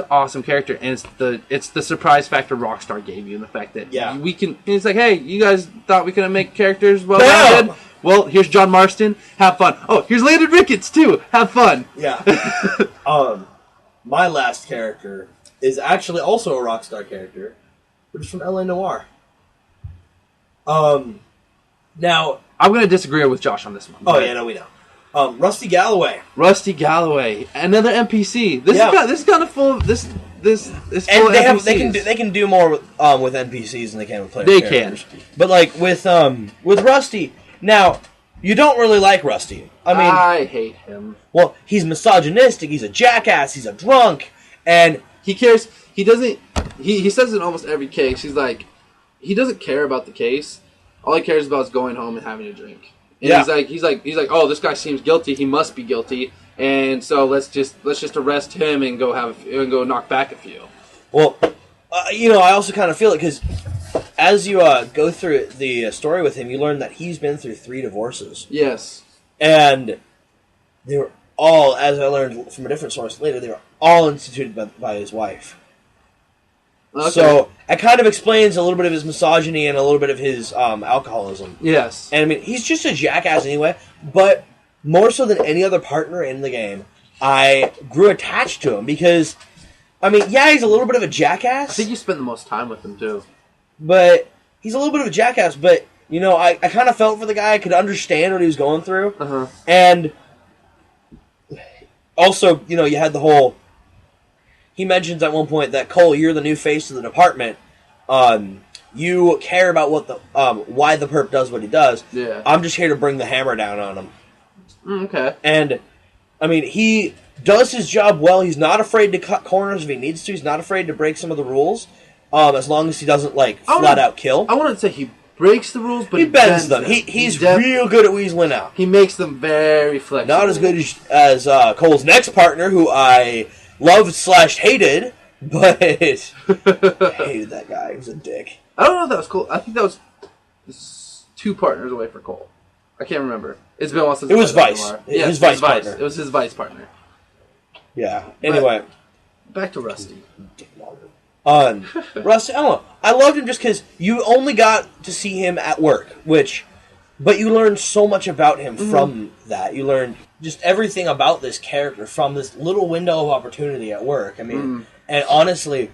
awesome character, and it's the surprise factor Rockstar gave you, and the fact that we can. It's like, hey, you guys thought we couldn't make characters well-rounded? Well, here's John Marston. Have fun. Oh, here's Landon Ricketts too. Have fun. Yeah. My last character is actually also a Rockstar character, but it's from LA Noire. Now I'm going to disagree with Josh on this one. Oh yeah, no, we know. Rusty Galloway. Rusty Galloway, another NPC. This is kind of full of this is full of NPCs. They can do more with NPCs than they can with player characters. Can. But like with Rusty, now you don't really like Rusty. I hate him. Well, he's misogynistic. He's a jackass. He's a drunk, and he cares. He doesn't. He says in almost every case, he's like, he doesn't care about the case. All he cares about is going home and having a drink. And he's like, oh, this guy seems guilty. He must be guilty, and so let's just arrest him and go knock back a few. Well, I also kind of feel it because as you go through the story with him, you learn that he's been through 3 divorces. Yes, and they were all, as I learned from a different source later, they were all instituted by his wife. Okay. So it kind of explains a little bit of his misogyny and a little bit of his alcoholism. Yes. And I mean, he's just a jackass anyway, but more so than any other partner in the game, I grew attached to him because, I mean, yeah, he's a little bit of a jackass. I think you spent the most time with him, too. But he's a little bit of a jackass, but, I kind of felt for the guy. I could understand what he was going through. Uh-huh. And also, you had the whole... He mentions at one point that, Cole, you're the new face of the department. You care about what why the perp does what he does. Yeah. I'm just here to bring the hammer down on him. Okay. And, I mean, he does his job well. He's not afraid to cut corners if he needs to. He's not afraid to break some of the rules, as long as he doesn't, flat out kill. I wouldn't say he breaks the rules, but he bends them. He's real good at weaseling out. He makes them very flexible. Not as good as Cole's next partner, who I... loved/hated, but I hated that guy. He was a dick. I don't know if that was Cole. I think that was 2 partners away for Cole. I can't remember. It's been a while since it was Vice. Yeah, his vice partner. It was his vice partner. Yeah. Anyway, back to Rusty. Rusty, I don't know. I loved him just because you only got to see him at work, but you learned so much about him from that. You learned just everything about this character from this little window of opportunity at work. I mean, and honestly,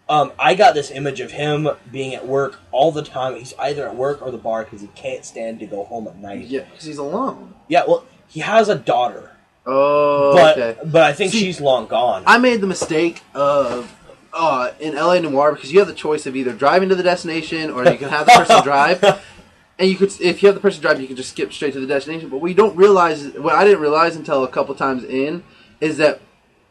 I got this image of him being at work all the time. He's either at work or the bar because he can't stand to go home at night. Yeah, because he's alone. Yeah, well, he has a daughter. Oh, okay. But I think she's long gone. I made the mistake of... in LA Noire, because you have the choice of either driving to the destination or you can have the person drive. And you could, if you have the person drive, you can just skip straight to the destination. But what I didn't realize until a couple times in, is that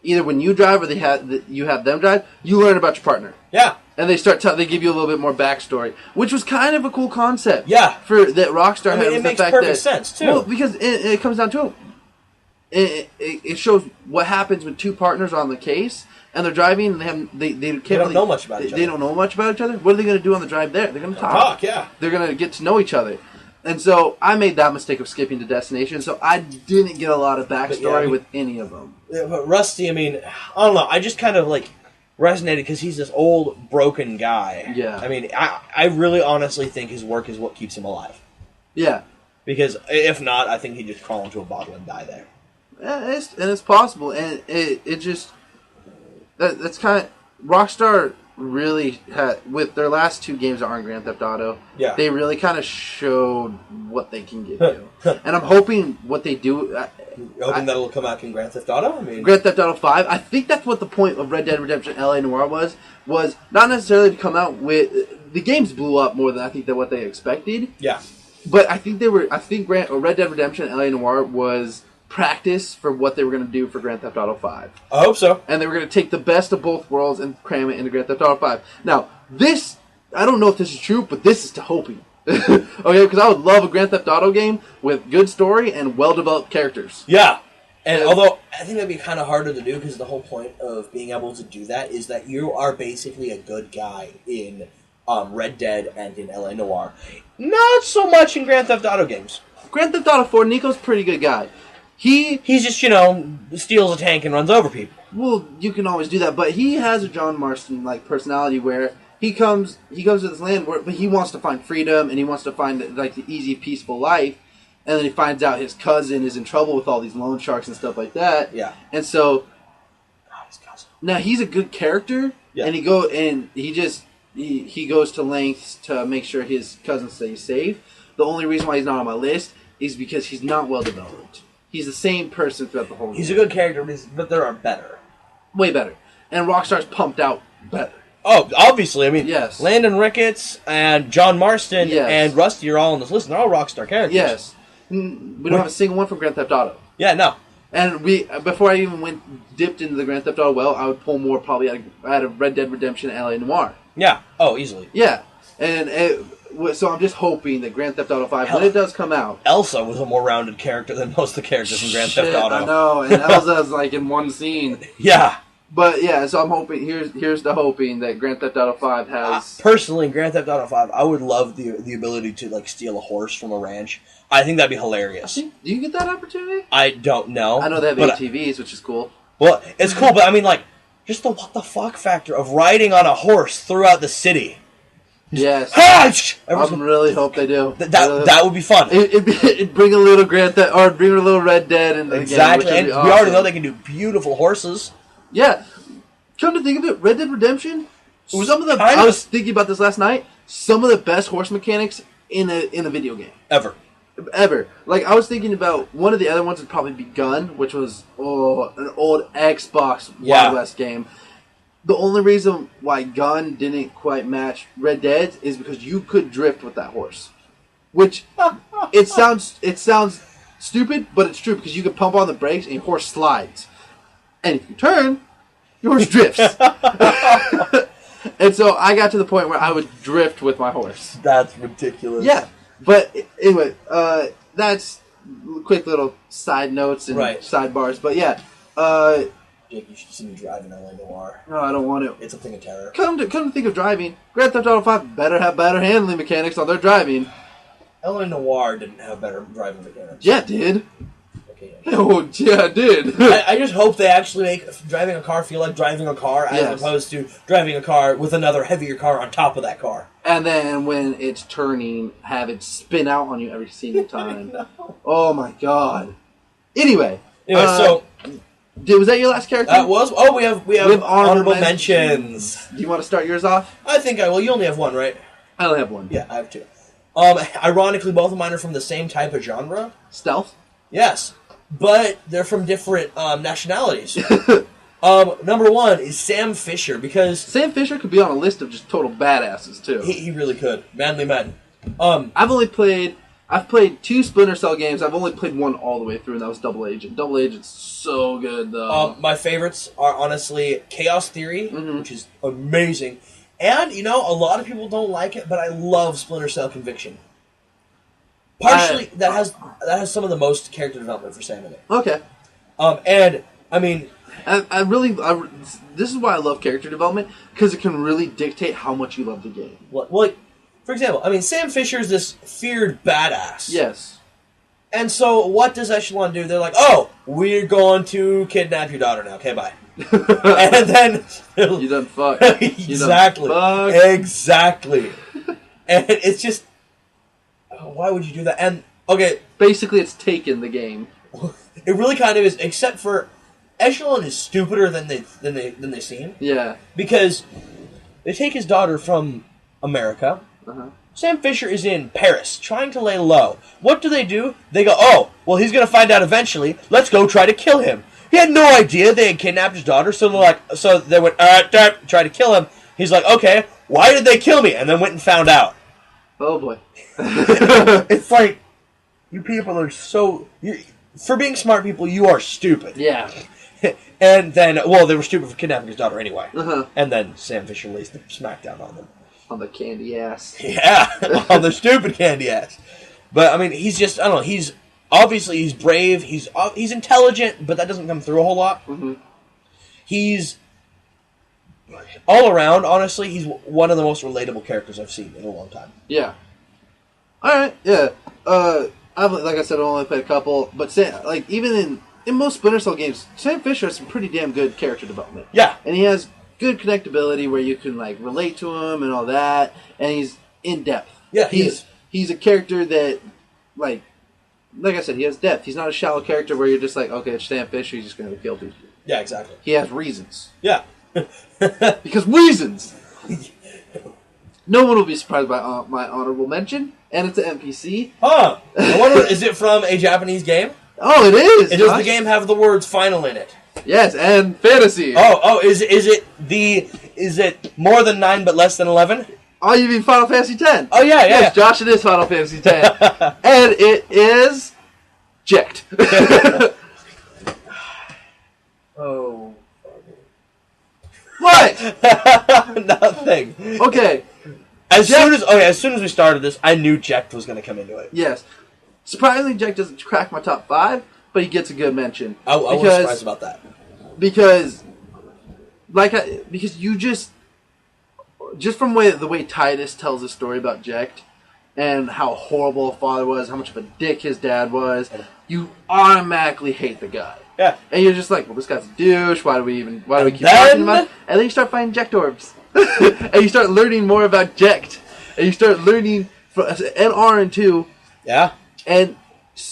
either when you drive or you have them drive, you learn about your partner. Yeah. And they give you a little bit more backstory, which was kind of a cool concept. Yeah. For that Rockstar had. It makes perfect sense too. Well, because it comes down to it shows what happens when 2 partners are on the case. And they're driving, and they don't know much about each other. They don't know much about each other. What are they going to do on the drive there? They're going to talk. Yeah. They're going to get to know each other. And so I made that mistake of skipping to destination, so I didn't get a lot of backstory with any of them. Yeah, but Rusty, I mean, I don't know. I just kind of, resonated because he's this old, broken guy. Yeah. I mean, I really honestly think his work is what keeps him alive. Yeah. Because if not, I think he'd just crawl into a bottle and die there. Yeah, it's possible. And it just... That's kind of... Rockstar really with their last 2 games that aren't Grand Theft Auto, they really kind of showed what they can give you. And I'm hoping what they do... You're hoping that'll come out in Grand Theft Auto? I mean, Grand Theft Auto 5. I think that's what the point of Red Dead Redemption LA Noire was not necessarily to come out with... The games blew up more than I think than what they expected. Yeah. But I think Red Dead Redemption LA Noire was practice for what they were going to do for Grand Theft Auto 5. I hope so. And they were going to take the best of both worlds and cram it into Grand Theft Auto 5. Now, this, I don't know if this is true, but this is to hoping. Okay, because I would love a Grand Theft Auto game with good story and well-developed characters. Yeah. And although I think that'd be kind of harder to do because the whole point of being able to do that is that you are basically a good guy in Red Dead and in LA Noire. Not so much in Grand Theft Auto games. Grand Theft Auto 4, Nico's a pretty good guy. He's just, steals a tank and runs over people. Well, you can always do that, but he has a John Marston-like personality where he goes to this land but he wants to find freedom and he wants to find the easy, peaceful life, and then he finds out his cousin is in trouble with all these loan sharks and stuff like that. Yeah. And so his cousin. Now he's a good character, and he goes to lengths to make sure his cousin stays safe. The only reason why he's not on my list is because he's not well developed. He's the same person throughout the whole game. He's a good character, but there are better. Way better. And Rockstar's pumped out better. Oh, obviously. I mean, yes. Landon Ricketts and John Marston and Rusty are all on this list. They're all Rockstar characters. Yes. We don't have a single one from Grand Theft Auto. Yeah, no. And before I even dipped into the Grand Theft Auto well, I would pull more probably out of Red Dead Redemption and LA Noire. Yeah. Oh, easily. Yeah. So I'm just hoping that Grand Theft Auto 5, when it does come out... Elsa was a more rounded character than most of the characters in Grand Theft Auto. I know, and Elsa's in one scene. Yeah. But yeah, so I'm hoping, here's the hoping that Grand Theft Auto 5 has... Personally, Grand Theft Auto 5, I would love the ability to steal a horse from a ranch. I think that'd be hilarious. Do you get that opportunity? I don't know. I know they have ATVs, which is cool. Well, it's cool, but I mean, just the what the fuck factor of riding on a horse throughout the city. Yes. I really hope they do. That would be fun. It'd bring a little Grand Theft, or bring a little Red Dead into the game. Exactly, and we already know they can do beautiful horses. Yeah. Come to think of it, Red Dead Redemption, I was thinking about this last night, some of the best horse mechanics in a video game. Ever. I was thinking about one of the other ones would probably be Gun, which was an old Xbox Wild West game. The only reason why Gun didn't quite match Red Dead is because you could drift with that horse. Which, it sounds stupid, but it's true, because you could pump on the brakes and your horse slides. And if you turn, your horse drifts. And so I got to the point where I would drift with my horse. That's ridiculous. Yeah. But anyway, that's quick little side notes and sidebars. But yeah. Jake, you should see me driving LA Noire. No, I don't want to. It's a thing of terror. Come to think of driving, Grand Theft Auto 5 better have better handling mechanics on their driving. LA Noire didn't have better driving mechanics. Yeah, it did. Okay. Oh, yeah, it did. I just hope they actually make driving a car feel like driving a car as opposed to driving a car with another heavier car on top of that car. And then when it's turning, have it spin out on you every single time. No. Oh my god. Anyway, so... was that your last character? That was. Oh, we have honorable mentions. Do you want to start yours off? I think I will. You only have one, right? I only have one. Yeah, I have two. Ironically, both of mine are from the same type of genre. Stealth? Yes. But they're from different nationalities. Number one is Sam Fisher, because... Sam Fisher could be on a list of just total badasses, too. He really could. Manly men. I've played 2 Splinter Cell games. I've only played one all the way through, and that was Double Agent. Double Agent's so good, though. My favorites are, honestly, Chaos Theory, which is amazing. And, a lot of people don't like it, but I love Splinter Cell Conviction. Partially, that has some of the most character development for Sam in it. Okay. And, I mean... this is why I love character development, because it can really dictate how much you love the game. Well, for example, Sam Fisher is this feared badass. Yes. And so, what does Echelon do? They're like, oh, we're going to kidnap your daughter now. Okay, bye. And then... You done fuck. Exactly. Exactly. And it's just... Why would you do that? And, okay... Basically, it's taken the game. It really kind of is, except for... Echelon is stupider than they seem. Yeah. Because... They take his daughter from America. Sam Fisher is in Paris, trying to lay low. What do? They go, oh, well, he's going to find out eventually. Let's go try to kill him. He had no idea they had kidnapped his daughter, so they went, try to kill him. He's like, okay, why did they kill me? And then went and found out. Oh, boy. It's like, you people are so... for being smart people, you are stupid. Yeah. And then, well, they were stupid for kidnapping his daughter anyway. And then Sam Fisher lays the smackdown on them. On the candy ass. Yeah, on the stupid candy ass. But, I mean, he's just, I don't know, he's brave, he's intelligent, but that doesn't come through a whole lot. He's, all around, honestly, he's one of the most relatable characters I've seen in a long time. Yeah. Alright, yeah. Like I said, I've only played a couple, but even in most Splinter Cell games, Sam Fisher has some pretty damn good character development. Yeah. And he has good connectability where you can relate to him and all that, and he's in depth. Yeah, he's a character that like I said, he has depth. He's not a shallow character where you're just like, okay, it's Sam Fisher, he's just going to kill people. Yeah, exactly. He has reasons. Yeah. Because reasons. No one will be surprised by my honorable mention, and it's an NPC. Huh. I wonder, is it from a Japanese game? Oh, it is. And does the game have the words "final" in it? Yes, and fantasy. Oh, is it more than 9 but less than 11? Oh, you mean Final Fantasy X? Oh yeah. Yes, Josh, it is Final Fantasy X, and it is Jekt. Oh. What? Nothing. Okay. As soon as we started this, I knew Jekt was going to come into it. Yes. Surprisingly, Jekt doesn't crack my top 5, but he gets a good mention. I was surprised about that. Because you just from the way Titus tells the story about Jekt and how horrible a father was, how much of a dick his dad was, you automatically hate the guy. Yeah. And you're just like, well, this guy's a douche. Why do we keep talking about it? And then you start finding Jekt orbs. And you start learning more about Jekt. And you start learning and Aaron too. Yeah. And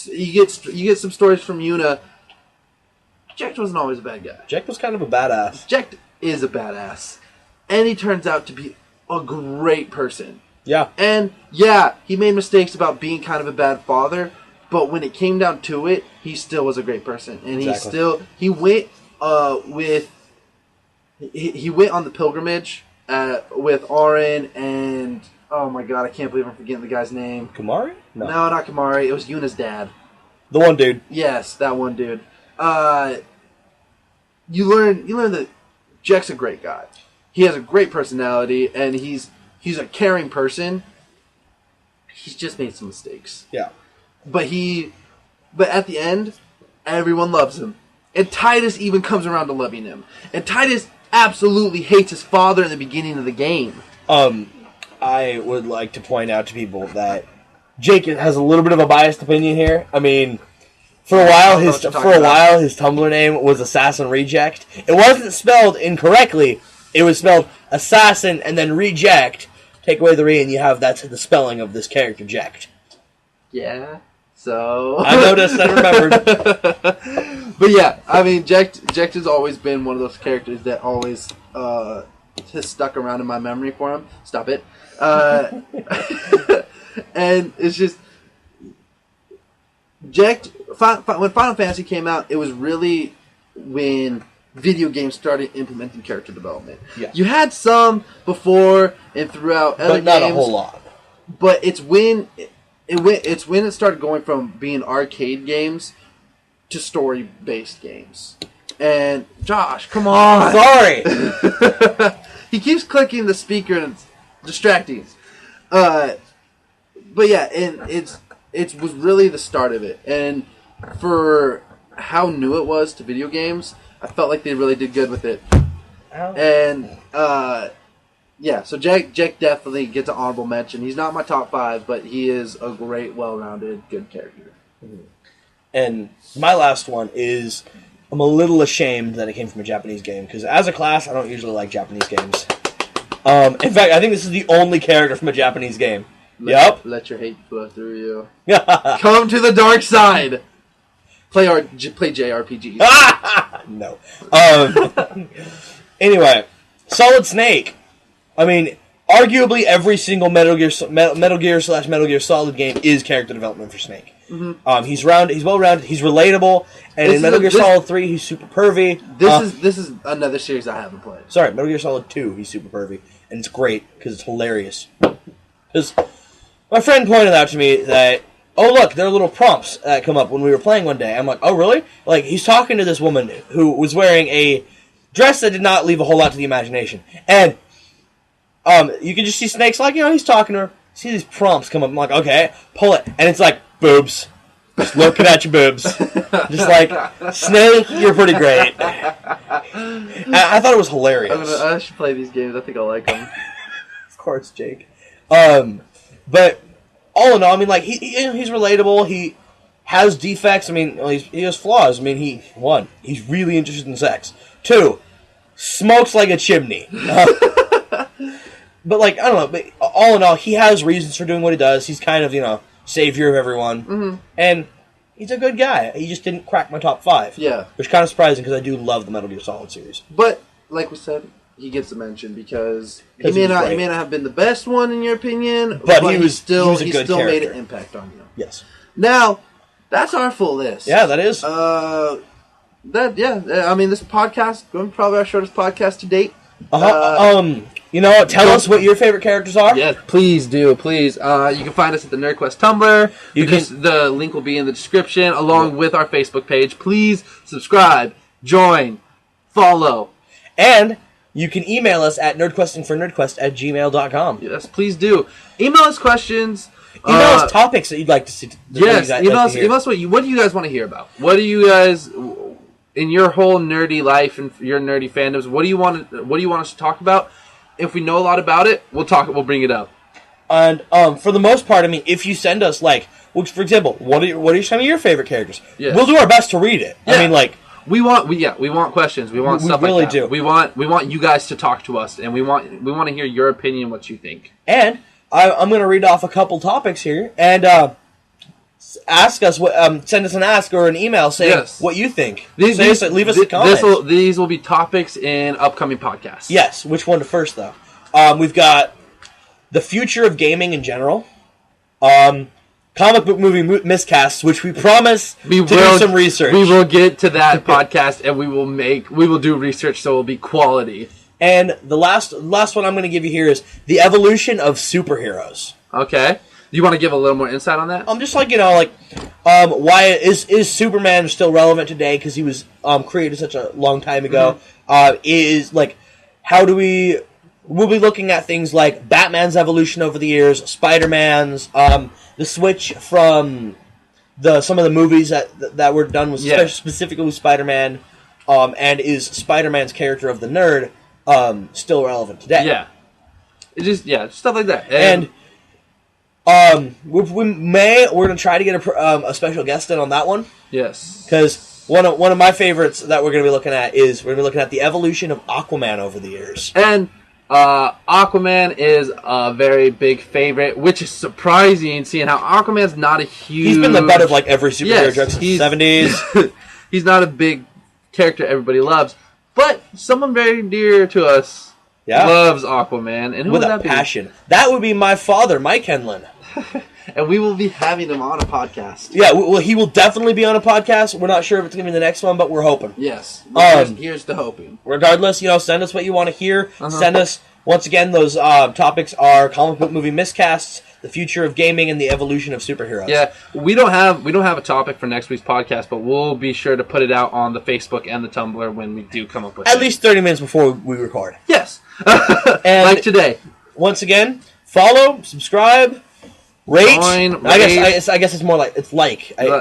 you get some stories from Yuna. Jekt wasn't always a bad guy. Jekt was kind of a badass. Jekt is a badass. And he turns out to be a great person. Yeah. And, yeah, he made mistakes about being kind of a bad father, but when it came down to it, he still was a great person. And he went he went on the pilgrimage with Auron and, oh my god, I can't believe I'm forgetting the guy's name. Kumari? No, not Kumari. It was Yuna's dad. The one dude. Yes, that one dude. You learn that Jekt's a great guy. He has a great personality, and he's a caring person. He's just made some mistakes. Yeah. But at the end, everyone loves him. And Titus even comes around to loving him. And Titus absolutely hates his father in the beginning of the game. I would like to point out to people that Jake has a little bit of a biased opinion here. I mean, for a while his Tumblr name was Assassin Reject. It wasn't spelled incorrectly. It was spelled Assassin and then Reject. Take away the re and you have that's the spelling of this character, Jekt. Yeah. So I noticed and remembered. But yeah, I mean Jekt has always been one of those characters that always has stuck around in my memory for him. Stop it. And it's just Jekt. When Final Fantasy came out, it was really when video games started implementing character development. Yeah. You had some before and throughout other games, but not a whole lot. But it's when it started going from being arcade games to story-based games. And Josh, come on! Sorry. He keeps clicking the speaker and it's distracting. But yeah, and it was really the start of it. And for how new it was to video games, I felt like they really did good with it. And yeah, so Jekt definitely gets an honorable mention. He's not my top 5, but he is a great, well-rounded, good character. Mm-hmm. And my last one is, I'm a little ashamed that it came from a Japanese game, because as a class, I don't usually like Japanese games. In fact, I think this is the only character from a Japanese game. Let your hate flow through you. Come to the dark side! Play JRPGs. No. Anyway, Solid Snake. I mean, arguably every single Metal Gear / Metal Gear Solid game is character development for Snake. Mm-hmm. He's well-rounded, he's relatable, and in Metal Gear Solid 3, he's super pervy. This is another series I haven't played. Sorry, Metal Gear Solid 2, he's super pervy, and it's great, because it's hilarious. Because my friend pointed out to me that, oh look, there are little prompts that come up when we were playing one day. I'm like, oh really? Like, he's talking to this woman who was wearing a dress that did not leave a whole lot to the imagination. And you can just see Snake's like, he's talking to her. See these prompts come up. I'm like, okay, pull it. And it's like, boobs. Just looking at your boobs. Just like, Snake, you're pretty great. I thought it was hilarious. I should play these games. I think I'll like them. Of course, Jake. But all in all, I mean, like, he's relatable. He has defects. I mean, he has flaws. I mean, he's really interested in sex. 2, smokes like a chimney. But, like, I don't know. But all in all, he has reasons for doing what he does. He's kind of, savior of everyone. Mm-hmm. And he's a good guy. He just didn't crack my top 5. Yeah. Which is kind of surprising because I do love the Metal Gear Solid series. But, like we said, he gets a mention because he may not have been the best one in your opinion, but he still made an impact on you. Yes. Now, that's our full list. Yeah, that is. I mean, this podcast, probably our shortest podcast to date. Tell us what your favorite characters are. Yes, please do. Please. You can find us at the Nerdquest Tumblr. The link will be in the description, along with our Facebook page. Please subscribe, join, follow. And you can email us at nerdquestingfornerdquest@gmail.com. Yes, please do. Email us questions. Email us topics that you'd like to see. Yes, email us what do you guys want to hear about? What do you guys, in your whole nerdy life and your nerdy fandoms, what do you want us to talk about? If we know a lot about it, we'll bring it up. And for the most part, I mean, if you send us for example, what are some of your favorite characters? Yes. We'll do our best to read it. Yeah. I mean, we want questions. We want stuff really like that. We want you guys to talk to us, and we want to hear your opinion, what you think. And I'm going to read off a couple topics here, and ask us send us an ask or an email saying what you think. Leave us a comment. These will be topics in upcoming podcasts. Yes. Which one first though? We've got the future of gaming in general. Comic book movie miscasts, which we promise to do some research. We will get to that podcast, and we will do research, so it will be quality. And the last one I'm going to give you here is the evolution of superheroes. Okay. Do you want to give a little more insight on that? Just why is Superman still relevant today? Because he was created such a long time ago. Mm-hmm. We'll be looking at things like Batman's evolution over the years, Spider-Man's, the switch from some of the movies that were done with specifically with Spider-Man, and is Spider-Man's character of the nerd still relevant today? Yeah, stuff like that. And we're going to try to get a special guest in on that one. Yes, because one of my favorites that we're going to be looking at the evolution of Aquaman over the years. And Aquaman is a very big favorite, which is surprising, seeing how Aquaman's not a huge... He's been the butt of every superhero joke since the 70s. He's not a big character everybody loves, but someone very dear to us loves Aquaman. And who with would that a passion. That would be my father, Mike Henlon. And we will be having him on a podcast. Yeah, he will definitely be on a podcast. We're not sure if it's going to be the next one, but we're hoping. Yes. Here's the hoping. Regardless, send us what you want to hear. Uh-huh. Send us, once again, those topics are comic book movie miscasts, the future of gaming, and the evolution of superheroes. Yeah, we don't have a topic for next week's podcast, but we'll be sure to put it out on the Facebook and the Tumblr when we do come up with it. At least 30 minutes before we record. Yes. And like today. Once again, follow, subscribe, rate. Join, I guess it's more like it's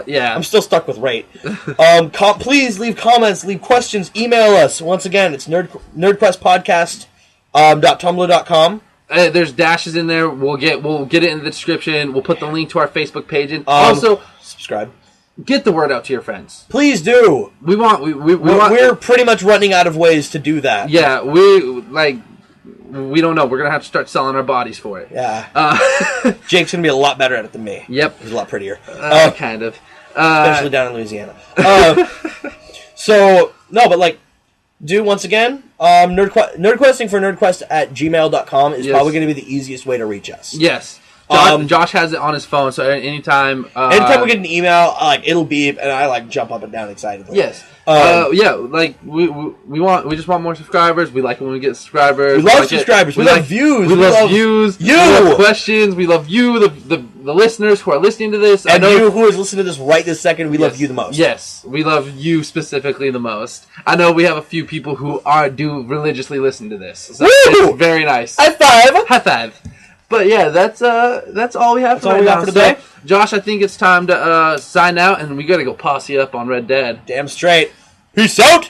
yeah. I'm still stuck with rate. Please leave comments, leave questions, email us. Once again, it's Nerdquest Podcast .tumblr.com. There's dashes in there. We'll get it in the description. We'll put the link to our Facebook page in. Also, subscribe. Get the word out to your friends. Please do. We're pretty much running out of ways to do that. Yeah, we don't know. We're going to have to start selling our bodies for it. Yeah. Jake's going to be a lot better at it than me. Yep. He's a lot prettier. Kind of. Especially down in Louisiana. Once again, Nerdquesting for nerdquest@gmail.com is probably going to be the easiest way to reach us. Yes. Josh has it on his phone, so anytime... anytime we get an email, it'll beep, and I jump up and down excitedly. Yes. We just want more subscribers. We like it when we get subscribers. We love subscribers. We love views. We love views. You. We love questions. We love you, the listeners who are listening to this. And you who is listening to this right this second, we love you the most. Yes, we love you specifically the most. I know we have a few people who do religiously listen to this. So it's very nice. High five. High five. But yeah, that's all we have for today. Josh, I think it's time to sign out, and we gotta go posse up on Red Dead. Damn straight. Peace out.